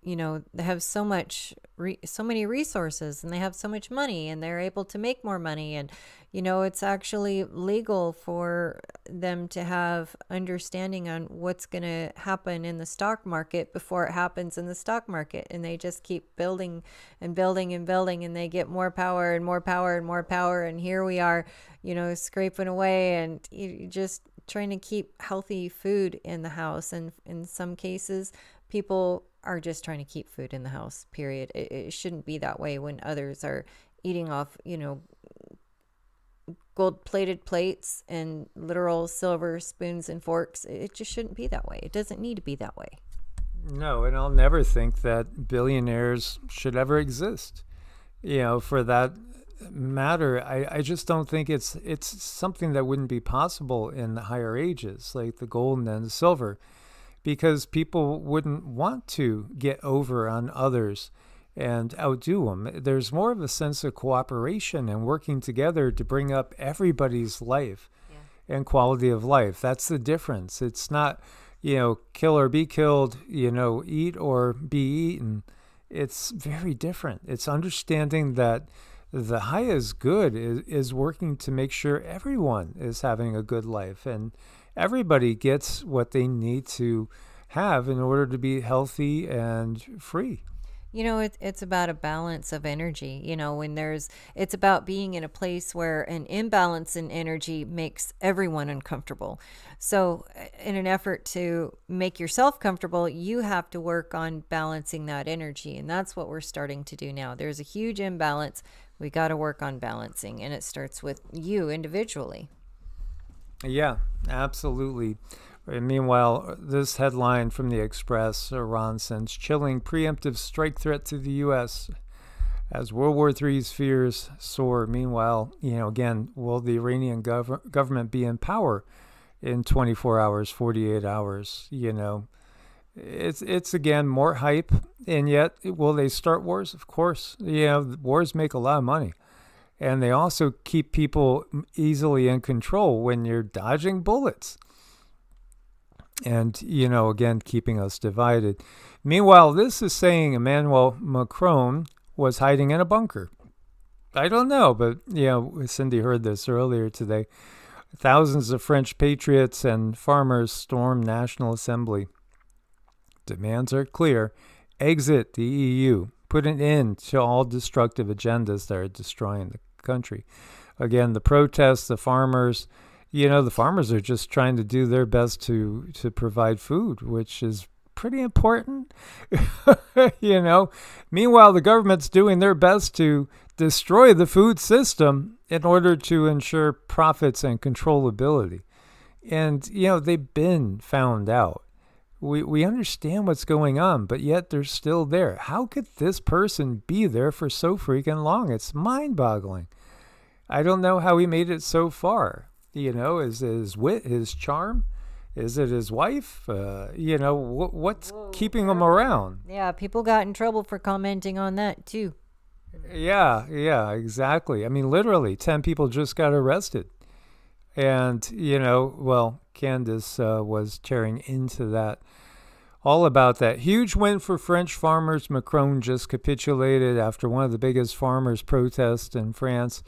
they have so many resources, and they have so much money, and they're able to make more money, and it's actually legal for them to have understanding on what's going to happen in the stock market before it happens in the stock market, and they just keep building and building and building, and they get more power and more power and more power, and here we are scraping away, and just trying to keep healthy food in the house. And in some cases, people are just trying to keep food in the house, period. It shouldn't be that way when others are eating off, gold-plated plates and literal silver spoons and forks. It just shouldn't be that way. It doesn't need to be that way. No, and I'll never think that billionaires should ever exist. For that matter, I just don't think it's something that wouldn't be possible in the higher ages, like the gold and the silver, because people wouldn't want to get over on others and outdo them. There's more of a sense of cooperation and working together to bring up everybody's life and quality of life. That's the difference. It's not, kill or be killed, eat or be eaten. It's very different. It's understanding that the highest good is working to make sure everyone is having a good life, and everybody gets what they need to have in order to be healthy and free. It's about a balance of energy. It's about being in a place where an imbalance in energy makes everyone uncomfortable. So in an effort to make yourself comfortable, you have to work on balancing that energy. And that's what we're starting to do now. There's a huge imbalance. We got to work on balancing, and it starts with you individually. Yeah, absolutely. And meanwhile, this headline from the Express, Iran sends chilling preemptive strike threat to the U.S. as World War III's fears soar. Meanwhile, again, will the Iranian government be in power in 24 hours, 48 hours? It's again more hype, and yet will they start wars? Of course. Wars make a lot of money. And they also keep people easily in control when you're dodging bullets. And, again, keeping us divided. Meanwhile, this is saying Emmanuel Macron was hiding in a bunker. I don't know, but, Cindy heard this earlier today. Thousands of French patriots and farmers storm National Assembly. Demands are clear. Exit the EU. Put an end to all destructive agendas that are destroying the country. Again, the protests, the farmers, the farmers are just trying to do their best to provide food, which is pretty important. Meanwhile, the government's doing their best to destroy the food system in order to ensure profits and controllability. And, they've been found out We understand what's going on, but yet they're still there. How could this person be there for so freaking long? It's mind-boggling. I don't know how he made it so far. Is it his wit, his charm? Is it his wife? What's keeping him around? Yeah, people got in trouble for commenting on that too. Yeah, exactly. I mean, literally, 10 people just got arrested. And, Candace was tearing into that, all about that. Huge win for French farmers. Macron just capitulated after one of the biggest farmers' protests in France.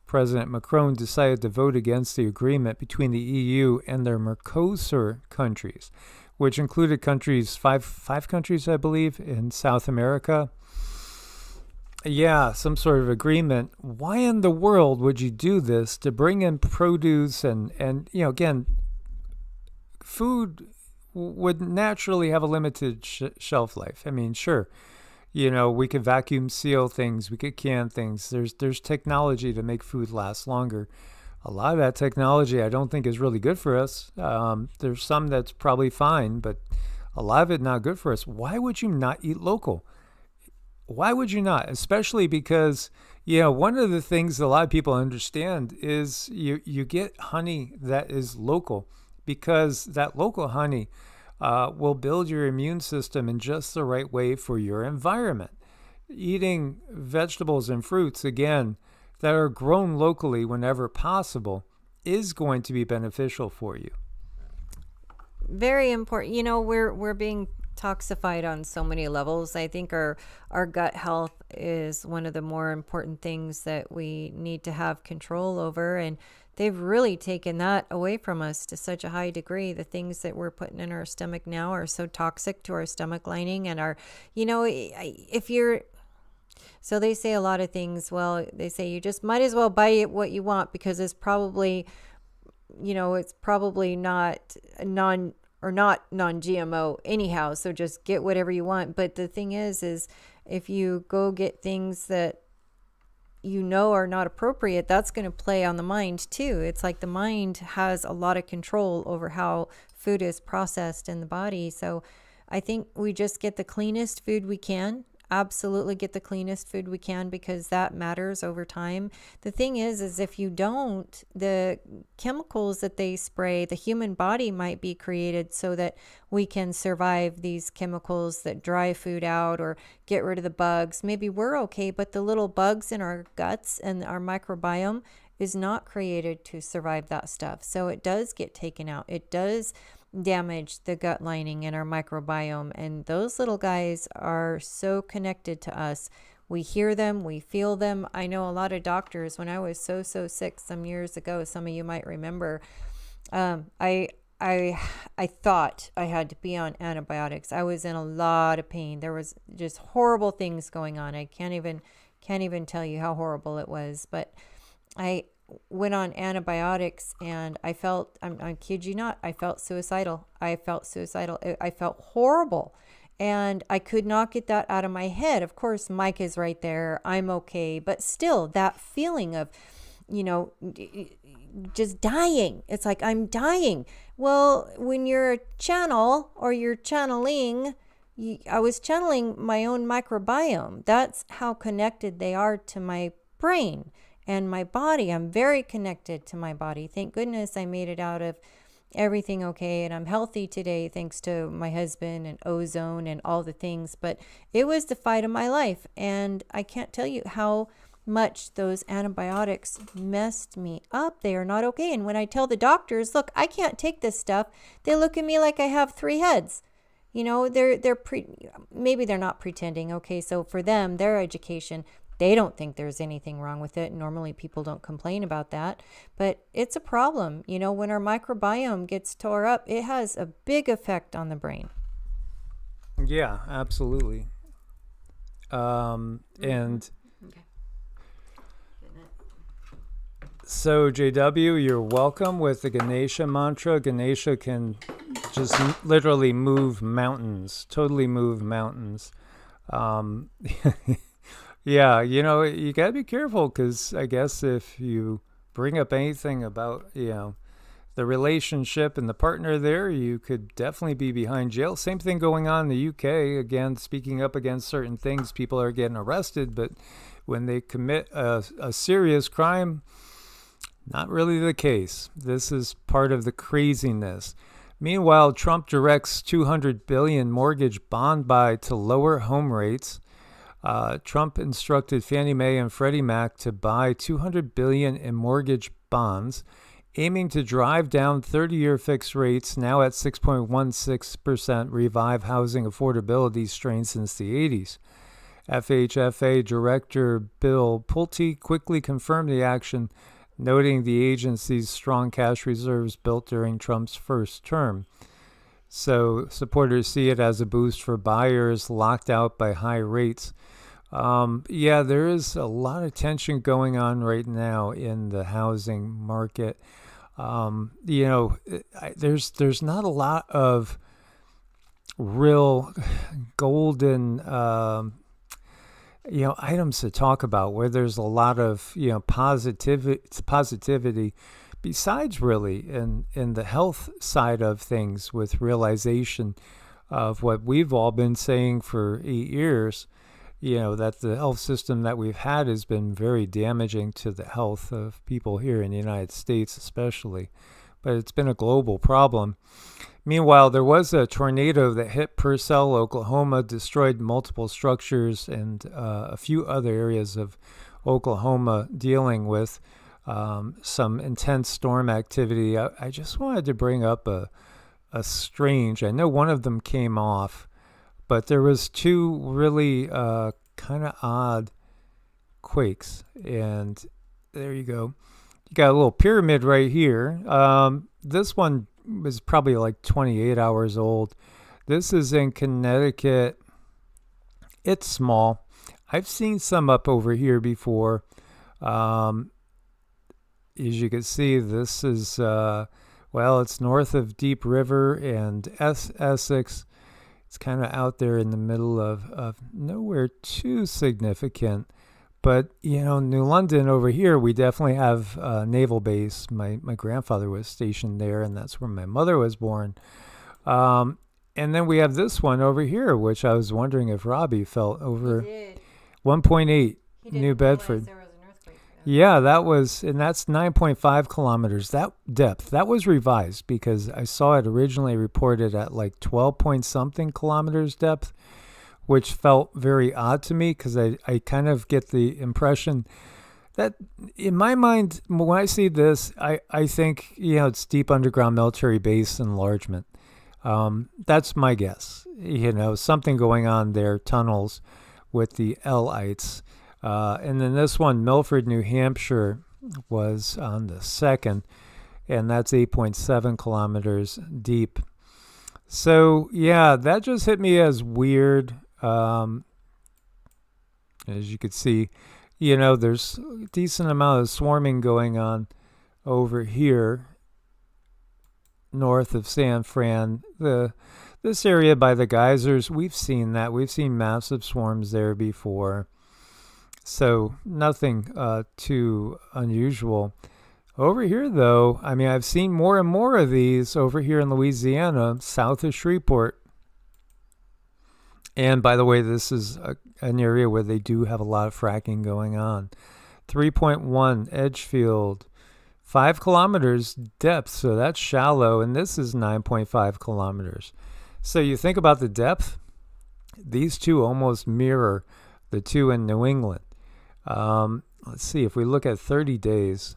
President Macron decided to vote against the agreement between the EU and their Mercosur countries, which included five countries, I believe, in South America. Yeah, some sort of agreement. Why in the world would you do this to bring in produce and again, food would naturally have a limited shelf life. I mean, sure, we could vacuum seal things, we could can things. There's technology to make food last longer. A lot of that technology I don't think is really good for us. There's some that's probably fine, but a lot of it not good for us. Why would you not eat local? Why would you not? Especially because, one of the things a lot of people understand is you get honey that is local, because that local honey will build your immune system in just the right way for your environment. Eating vegetables and fruits, again, that are grown locally whenever possible is going to be beneficial for you. Very important. We're being toxified on so many levels. I think our gut health is one of the more important things that we need to have control over, and they've really taken that away from us to such a high degree. The things that we're putting in our stomach now are so toxic to our stomach lining, and so they say a lot of things. Well, they say you just might as well buy what you want, because it's probably not non-GMO anyhow, so just get whatever you want. But the thing is if you go get things that are not appropriate, that's going to play on the mind too. It's like the mind has a lot of control over how food is processed in the body. So I think we just get the cleanest food we can. Absolutely get the cleanest food we can, because that matters over time. The thing is if you don't, the chemicals that they spray, the human body might be created so that we can survive these chemicals that dry food out or get rid of the bugs. Maybe we're okay, but the little bugs in our guts and our microbiome is not created to survive that stuff. So it does get taken out. It does damage the gut lining and our microbiome, and those little guys are so connected to us. We hear them, we feel them. I know a lot of doctors, when I was so sick some years ago, some of you might remember, I thought I had to be on antibiotics. I was in a lot of pain. There was just horrible things going on. I can't even tell you how horrible it was, but I went on antibiotics, and I kid you not, I felt suicidal. I felt horrible, and I could not get that out of my head. Of course, Mike is right there. I'm okay. But still, that feeling of, just dying. It's like I'm dying. Well, when you're a channel or you're channeling, I was channeling my own microbiome. That's how connected they are to my brain and my body. I'm very connected to my body. Thank goodness I made it out of everything okay, and I'm healthy today thanks to my husband and OZONE and all the things. But it was the fight of my life, and I can't tell you how much those antibiotics messed me up. They are not okay. And when I tell the doctors, look, I can't take this stuff, they look at me like I have 3 heads. Maybe they're not pretending. Okay, so for them, their education, they don't think there's anything wrong with it. Normally people don't complain about that, but it's a problem. When our microbiome gets tore up, it has a big effect on the brain. Yeah, absolutely. And okay. So JW, you're welcome with the Ganesha mantra. Ganesha can just literally move mountains, totally move mountains. Yeah, you got to be careful, because I guess if you bring up anything about, the relationship and the partner there, you could definitely be behind jail. Same thing going on in the UK. Again, speaking up against certain things, people are getting arrested, but when they commit a serious crime, not really the case. This is part of the craziness. Meanwhile, Trump directs $200 billion mortgage bond buy to lower home rates. Trump instructed Fannie Mae and Freddie Mac to buy $200 billion in mortgage bonds, aiming to drive down 30-year fixed rates, now at 6.16%, revive housing affordability strained since the 80s. FHFA Director Bill Pulte quickly confirmed the action, noting the agency's strong cash reserves built during Trump's first term. So supporters see it as a boost for buyers locked out by high rates. Yeah, there is a lot of tension going on right now in the housing market. There's not a lot of real golden items to talk about where there's a lot of positivity besides really in the health side of things, with realization of what we've all been saying for 8 years, that the health system that we've had has been very damaging to the health of people here in the United States especially, but it's been a global problem. Meanwhile, there was a tornado that hit Purcell, Oklahoma, destroyed multiple structures, and a few other areas of Oklahoma dealing with some intense storm activity. I just wanted to bring up a strange, I know one of them came off, but there was two really kind of odd quakes. And there you go. You got a little pyramid right here. This one was probably like 28 hours old. This is in Connecticut. It's small. I've seen some up over here before. As you can see, this is, it's north of Deep River and Essex. It's kind of out there in the middle of nowhere too significant. But, New London over here, we definitely have a naval base. My grandfather was stationed there, and that's where my mother was born. And then we have this one over here, which I was wondering if Robbie felt over 1.8, New Bedford. Yeah, and that's 9.5 kilometers. That depth, that was revised because I saw it originally reported at like 12 point something kilometers depth, which felt very odd to me because I kind of get the impression that in my mind, when I see this, I think, it's deep underground military base enlargement. That's my guess. Something going on there, tunnels with the L-ites. And then this one, Milford, New Hampshire, was on the 2nd, and that's 8.7 kilometers deep. So, yeah, that just hit me as weird. As you could see, there's a decent amount of swarming going on over here north of San Fran. This area by the geysers, we've seen that. We've seen massive swarms there before. So nothing too unusual. Over here, though, I've seen more and more of these over here in Louisiana, south of Shreveport. And by the way, this is an area where they do have a lot of fracking going on. 3.1 Edgefield, 5 kilometers depth, so that's shallow, and this is 9.5 kilometers. So you think about the depth, these two almost mirror the two in New England. Let's see, if we look at 30 days,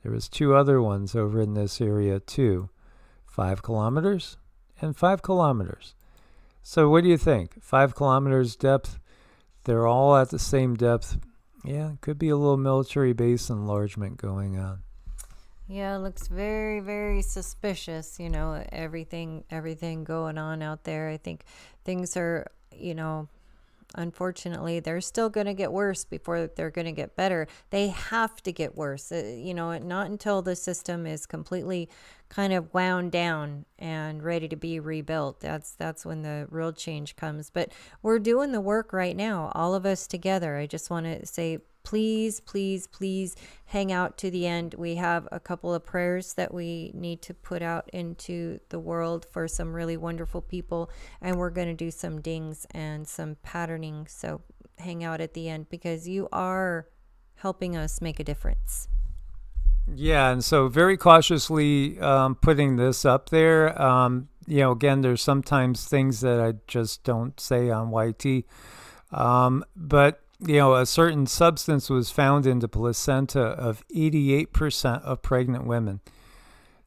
there was two other ones over in this area too. 5 kilometers and 5 kilometers. So what do you think? 5 kilometers depth, they're all at the same depth. Yeah, could be a little military base enlargement going on. Yeah, it looks very, very suspicious, everything going on out there. I think things are, unfortunately, they're still going to get worse before they're going to get better. They have to get worse, not until the system is completely kind of wound down and ready to be rebuilt. That's when the real change comes. But we're doing the work right now, all of us together. I just want to say please, please, please hang out to the end. We have a couple of prayers that we need to put out into the world for some really wonderful people, and we're going to do some dings and some patterning. So hang out at the end, because you are helping us make a difference. Yeah, and so very cautiously putting this up there. Again, there's sometimes things that I just don't say on YT. But a certain substance was found in the placenta of 88% of pregnant women.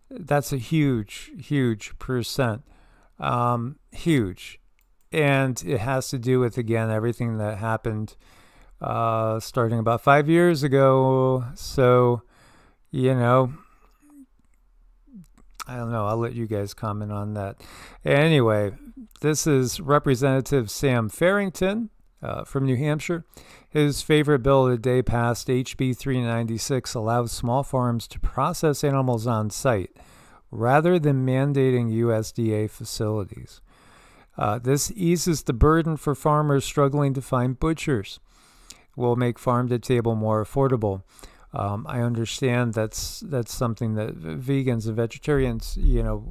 That's a huge, huge percent. Huge. And it has to do with, again, everything that happened starting about 5 years ago. So, I don't know. I'll let you guys comment on that. Anyway, this is Representative Sam Farrington from New Hampshire. His favorite bill of the day passed. HB 396 allows small farms to process animals on site rather than mandating USDA facilities. This eases the burden for farmers struggling to find butchers. Will make farm-to-table more affordable. I understand that's something that vegans and vegetarians,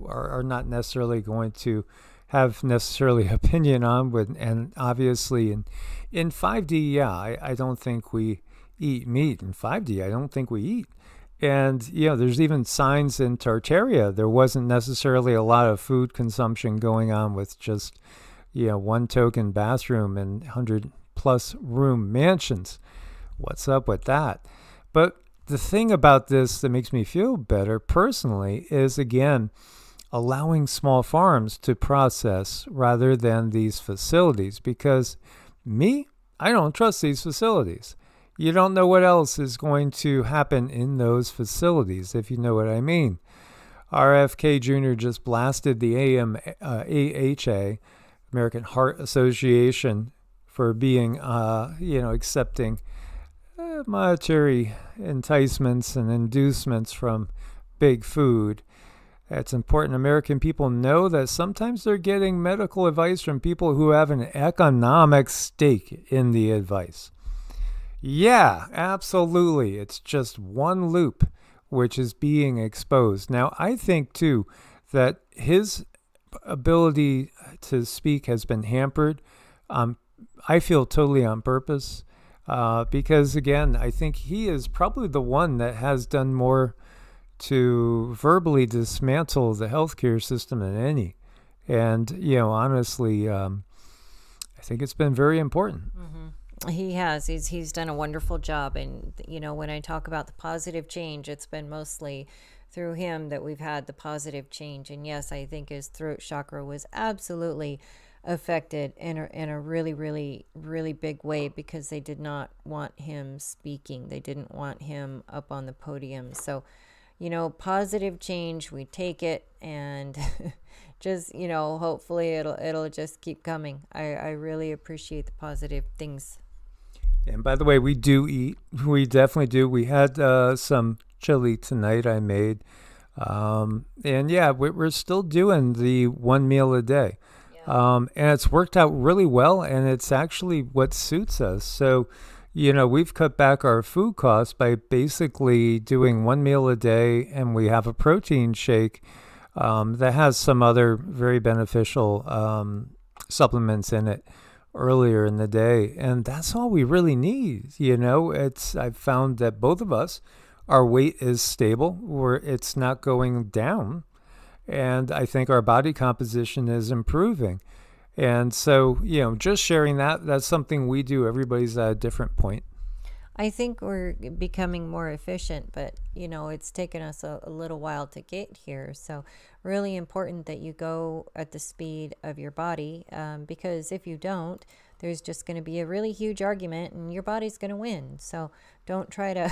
are not necessarily going to have necessarily opinion on. And obviously in 5D, I don't think we eat meat. In 5D, I don't think we eat. And, there's even signs in Tartaria. There wasn't necessarily a lot of food consumption going on with just, one token bathroom and 100+ room mansions. What's up with that? But the thing about this that makes me feel better personally is, again, allowing small farms to process rather than these facilities. Because I don't trust these facilities. You don't know what else is going to happen in those facilities, if you know what I mean. RFK Jr. just blasted the AHA, American Heart Association, for being, accepting monetary enticements and inducements from big food. It's important American people know that sometimes they're getting medical advice from people who have an economic stake in the advice. Yeah, absolutely. It's just one loop which is being exposed. Now, I think, too, that his ability to speak has been hampered. I feel totally on purpose because, again, I think he is probably the one that has done more to verbally dismantle the healthcare system than any. And, honestly, I think it's been very important. Mm-hmm. He has. He's done a wonderful job. And, when I talk about the positive change, it's been mostly through him that we've had the positive change. And yes, I think his throat chakra was absolutely affected in a really, really, really big way, because they did not want him speaking. They didn't want him up on the podium. So, positive change, we take it, and just, hopefully it'll just keep coming. I really appreciate the positive things. And by the way, we do eat. We definitely do. We had some chili tonight I made. And yeah, we're still doing the one meal a day. Yeah. And it's worked out really well, and it's actually what suits us. So, we've cut back our food costs by basically doing one meal a day, and we have a protein shake that has some other very beneficial supplements in it earlier in the day. And that's all we really need. I've found that both of us, our weight is stable, it's not going down. And I think our body composition is improving. And so, just sharing that's something we do. Everybody's at a different point. I think we're becoming more efficient, but, it's taken us a little while to get here. So really important that you go at the speed of your body, because if you don't, there's just going to be a really huge argument and your body's going to win. So don't try to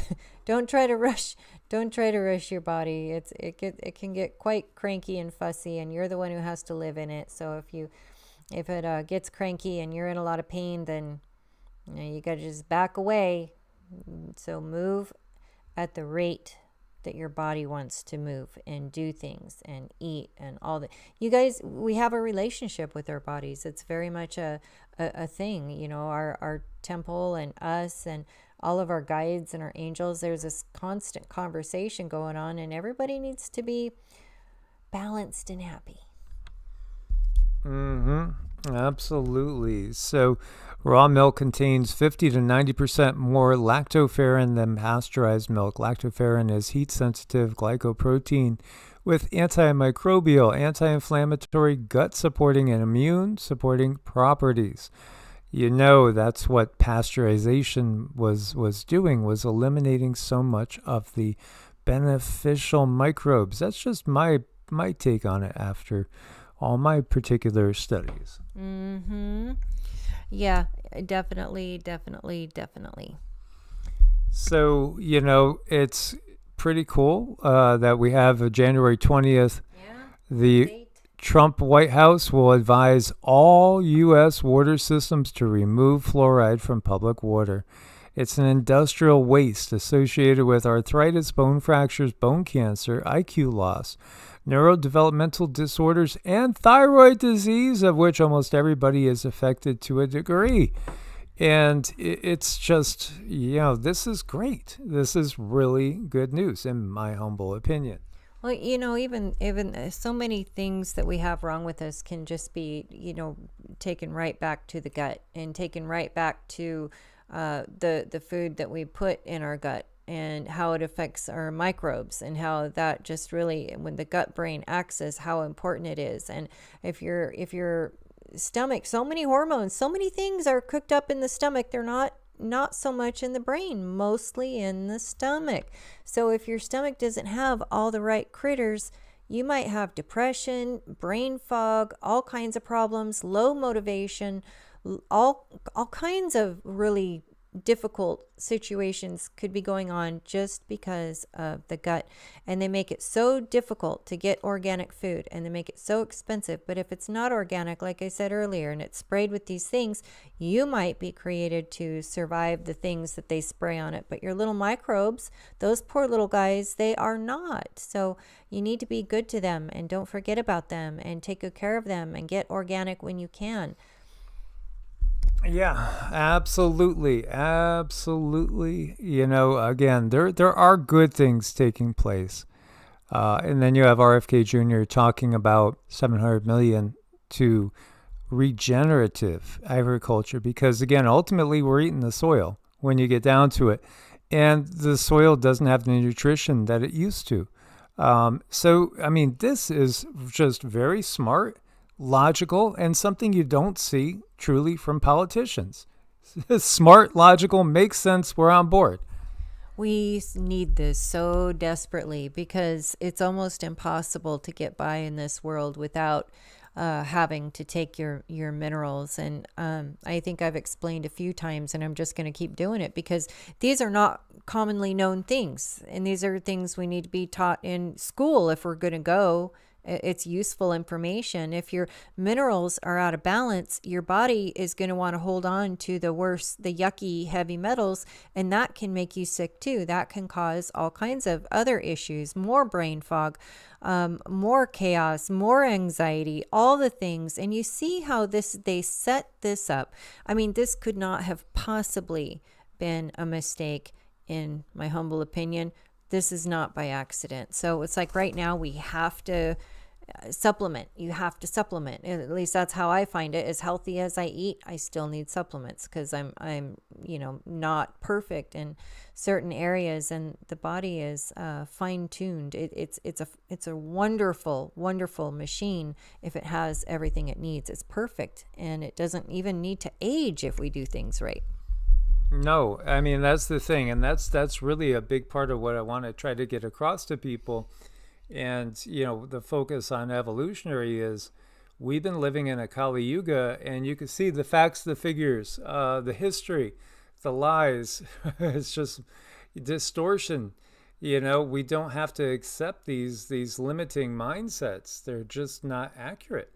rush your body. It can get quite cranky and fussy, and you're the one who has to live in it. So if it gets cranky and you're in a lot of pain, then you got to just back away. So move at the rate that your body wants to move, and do things and eat and all that. You guys, we have a relationship with our bodies. It's very much a thing, our temple and us, and all of our guides and our angels. There's this constant conversation going on, and everybody needs to be balanced and happy. Absolutely. So raw milk contains 50 to 90% more lactoferrin than pasteurized milk. Lactoferrin is heat-sensitive glycoprotein with antimicrobial, anti-inflammatory, gut-supporting, and immune-supporting properties. You know, that's what pasteurization was doing, was eliminating so much of the beneficial microbes. That's just my take on it after all my particular studies. Yeah, definitely. So, you know, it's pretty cool that we have January 20th. The Trump White House will advise all U.S. water systems to remove fluoride from public water. It's an industrial waste associated with arthritis, bone fractures, bone cancer, IQ loss, neurodevelopmental disorders, and thyroid disease, of which almost everybody is affected to a degree. And it's just, you know, this is great. This is really good news, in my humble opinion. Well, you know, even so many things that we have wrong with us can just be, you know, taken right back to the gut and taken right back to the food that we put in our gut and how it affects our microbes, and how that just really, when the gut brain axis, how important it is. And if your stomach, so many hormones, so many things are cooked up in the stomach, they're not so much in the brain, mostly in the stomach. So if your stomach doesn't have all the right critters, you might have depression, brain fog, all kinds of problems, low motivation, all kinds of really difficult situations could be going on just because of the gut. And they make it so difficult to get organic food, and they make it so expensive. But if it's not organic, like I said earlier, and it's sprayed with these things, you might be created to survive the things that they spray on it. But your little microbes, those poor little guys, they are not. So you need to be good to them, and don't forget about them, and take good care of them, and get organic when you can. Yeah, absolutely. You know, again, there are good things taking place. And then you have RFK Jr. talking about 700 million to regenerative agriculture, because, again, ultimately we're eating the soil when you get down to it. And the soil doesn't have the nutrition that it used to. So, I mean, this is just very smart, logical, and something you don't see truly from politicians. Smart, logical, makes sense. We're on board. We need this so desperately, because it's almost impossible to get by in this world without having to take your minerals. And I think I've explained a few times, and I'm just going to keep doing it, because these are not commonly known things. And these are things we need to be taught in school if we're going to go. It's useful information. If your minerals are out of balance, your body is going to want to hold on to the worst, the yucky heavy metals, and that can make you sick too. That can cause all kinds of other issues, more brain fog, more chaos, more anxiety, all the things. And you see how they set this up. I mean, this could not have possibly been a mistake, in my humble opinion. This is not by accident. So it's like right now we have to supplement. You have to supplement. At least that's how I find it. As healthy as I eat, I still need supplements, because I'm not perfect in certain areas, and the body is fine-tuned. It's a wonderful machine if it has everything it needs. It's perfect, and it doesn't even need to age if we do things right. No, I mean, that's the thing. And that's really a big part of what I want to try to get across to people. And, you know, the focus on evolutionary is we've been living in a Kali Yuga, and you can see the facts, the figures, the history, the lies. It's just distortion. You know, we don't have to accept these limiting mindsets. They're just not accurate.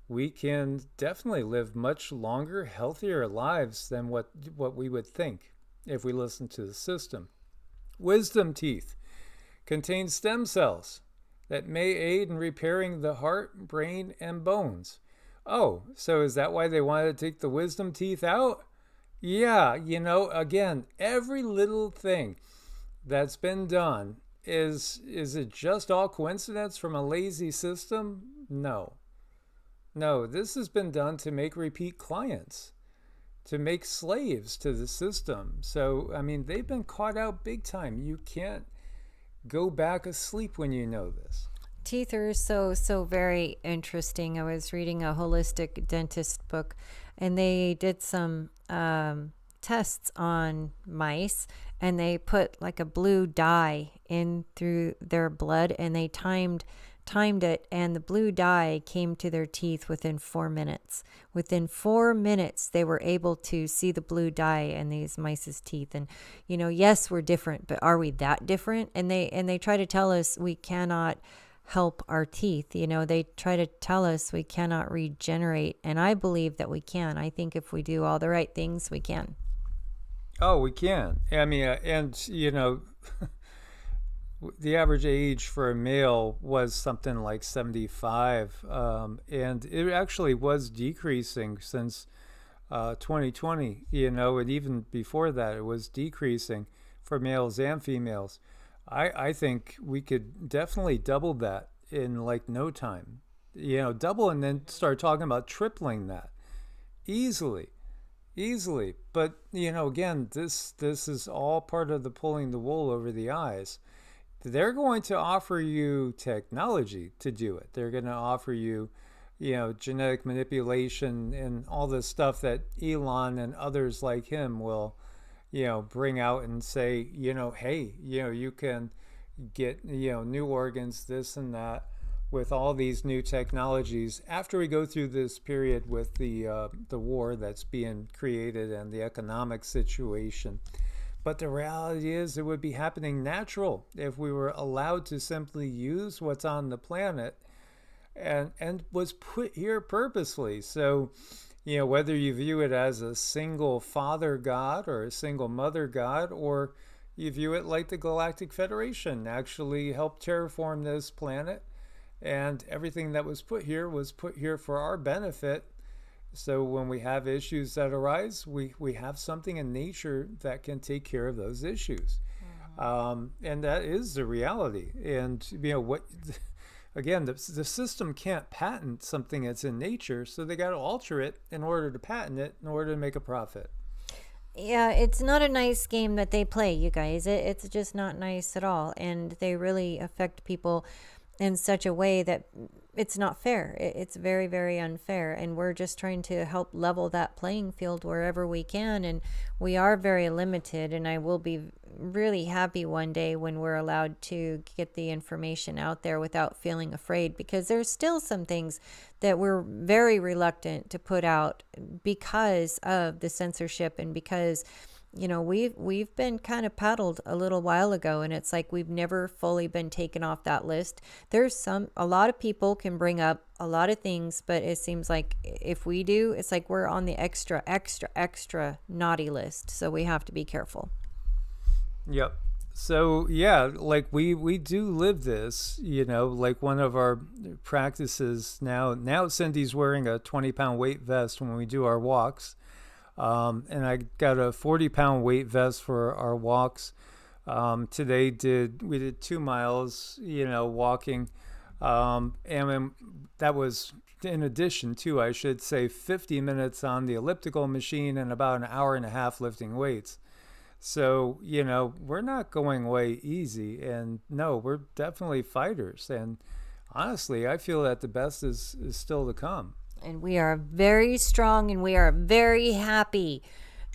We can definitely live much longer, healthier lives than what we would think if we listen to the system. Wisdom teeth contain stem cells that may aid in repairing the heart, brain, and bones. Oh, so is that why they wanted to take the wisdom teeth out? Yeah, again, every little thing that's been done, is it just all coincidence from a lazy system? No. No, this has been done to make repeat clients, to make slaves to the system. So, I mean, they've been caught out big time. You can't go back asleep when you know this. Teeth are so very interesting. I was reading a holistic dentist book, and they did some tests on mice, and they put like a blue dye in through their blood, and they timed it, and the blue dye came to their teeth within 4 minutes. Within 4 minutes, they were able to see the blue dye in these mice's teeth. And yes, we're different, but are we that different? And they try to tell us we cannot help our teeth. They try to tell us we cannot regenerate, and I believe that we can. I think if we do all the right things, we can. Oh, we can. I mean, the average age for a male was something like 75, and it actually was decreasing since 2020, and even before that, it was decreasing for males and females. I think we could definitely double that in like no time. Double and then start talking about tripling that easily. But again, this is all part of the pulling the wool over the eyes. They're going to offer you technology to do it. They're going to offer you, genetic manipulation and all this stuff that Elon and others like him will, bring out and say, hey, you can get, new organs, this and that, with all these new technologies after we go through this period with the war that's being created and the economic situation. But the reality is it would be happening natural if we were allowed to simply use what's on the planet and was put here purposely. So, whether you view it as a single father god or a single mother god, or you view it like the Galactic Federation actually helped terraform this planet, and everything that was put here for our benefit. So when we have issues that arise, we have something in nature that can take care of those issues. And that is the reality. And, again, the system can't patent something that's in nature, so they got to alter it in order to patent it, in order to make a profit. Yeah, it's not a nice game that they play, you guys. It's just not nice at all. And they really affect people in such a way that it's not fair. It's very, very unfair. And we're just trying to help level that playing field wherever we can. And we are very limited. And I will be really happy one day when we're allowed to get the information out there without feeling afraid, because there's still some things that we're very reluctant to put out because of the censorship, and because we've been kind of paddled a little while ago, and it's like we've never fully been taken off that list. There's a lot of people can bring up a lot of things, but it seems like if we do, it's like we're on the extra naughty list. So we have to be careful. Yep. So yeah, like we do live this, like one of our practices now Cindy's wearing a 20-pound weight vest when we do our walks. And I got a 40-pound weight vest for our walks. Today we did 2 miles, walking. And that was in addition to, I should say, 50 minutes on the elliptical machine and about an hour and a half lifting weights. So, we're not going away easy, and no, we're definitely fighters. And honestly, I feel that the best is still to come. And we are very strong, and we are very happy.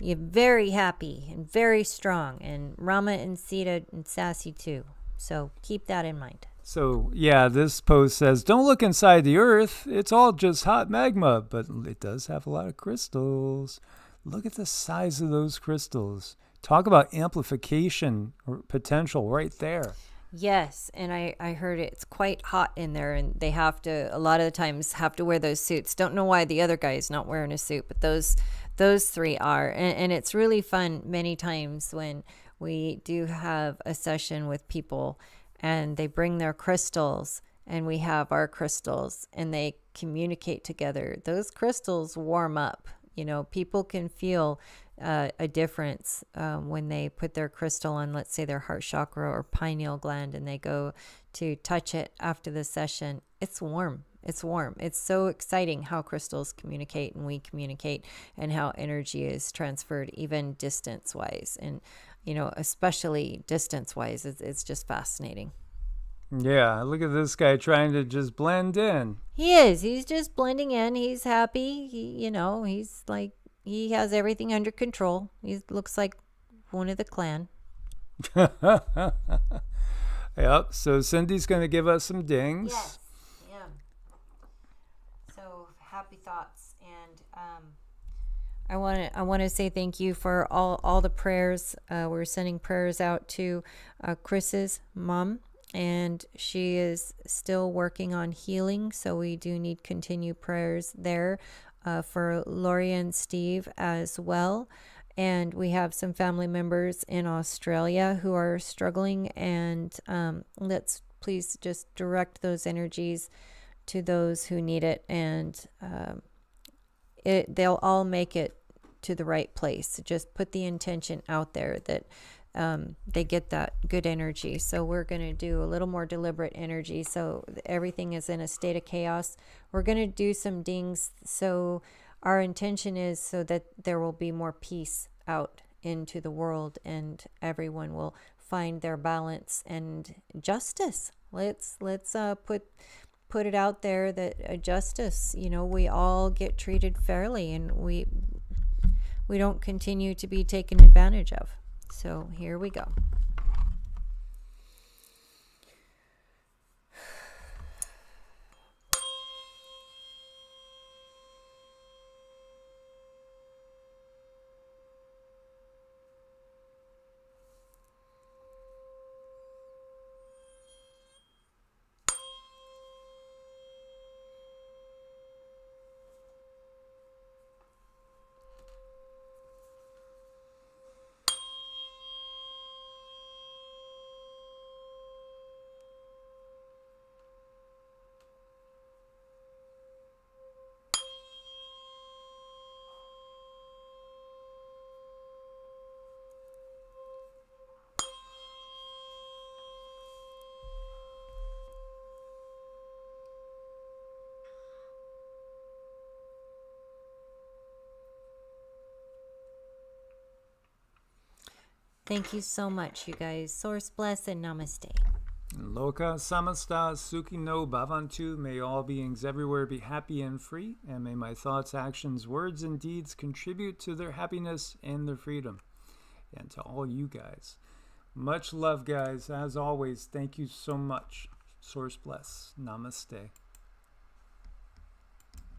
You're very happy and very strong. And Rama and Sita and Sassy too. So keep that in mind. So yeah, this post says, don't look inside the earth. It's all just hot magma, but it does have a lot of crystals. Look at the size of those crystals. Talk about amplification potential right there. Yes, and I heard it's quite hot in there, and they have to, a lot of the times, have to wear those suits. Don't know why the other guy is not wearing a suit, but those three are. And it's really fun many times when we do have a session with people, and they bring their crystals, and we have our crystals, and they communicate together. Those crystals warm up. You know, people can feel a difference when they put their crystal on, let's say, their heart chakra or pineal gland, and they go to touch it after the session. It's warm. It's warm. It's so exciting how crystals communicate and we communicate, and how energy is transferred, even distance wise. And, you know, especially distance wise, it's just fascinating. Yeah, look at this guy trying to just blend in. He is. He's just blending in. He's happy. He's like, he has everything under control. He looks like one of the clan. Yep, so Cindy's going to give us some dings. Yes. Yeah. So happy thoughts, and I want to say thank you for all the prayers. We're sending prayers out to Chris's mom, and she is still working on healing, so we do need continued prayers there for Lori and Steve as well. And we have some family members in Australia who are struggling, and let's please just direct those energies to those who need it, and they'll all make it to the right place. Just put the intention out there that they get that good energy. So we're going to do a little more deliberate energy, so everything is in a state of chaos. We're going to do some dings, so our intention is so that there will be more peace out into the world, and everyone will find their balance and justice. Let's put it out there that justice, you know, we all get treated fairly, and we don't continue to be taken advantage of. So here we go. Thank you so much, you guys. Source bless and namaste. Loka samasta sukhino bhavantu. May all beings everywhere be happy and free, and may my thoughts, actions, words, and deeds contribute to their happiness and their freedom. And to all you guys, much love, guys. As always, thank you so much. Source bless. Namaste.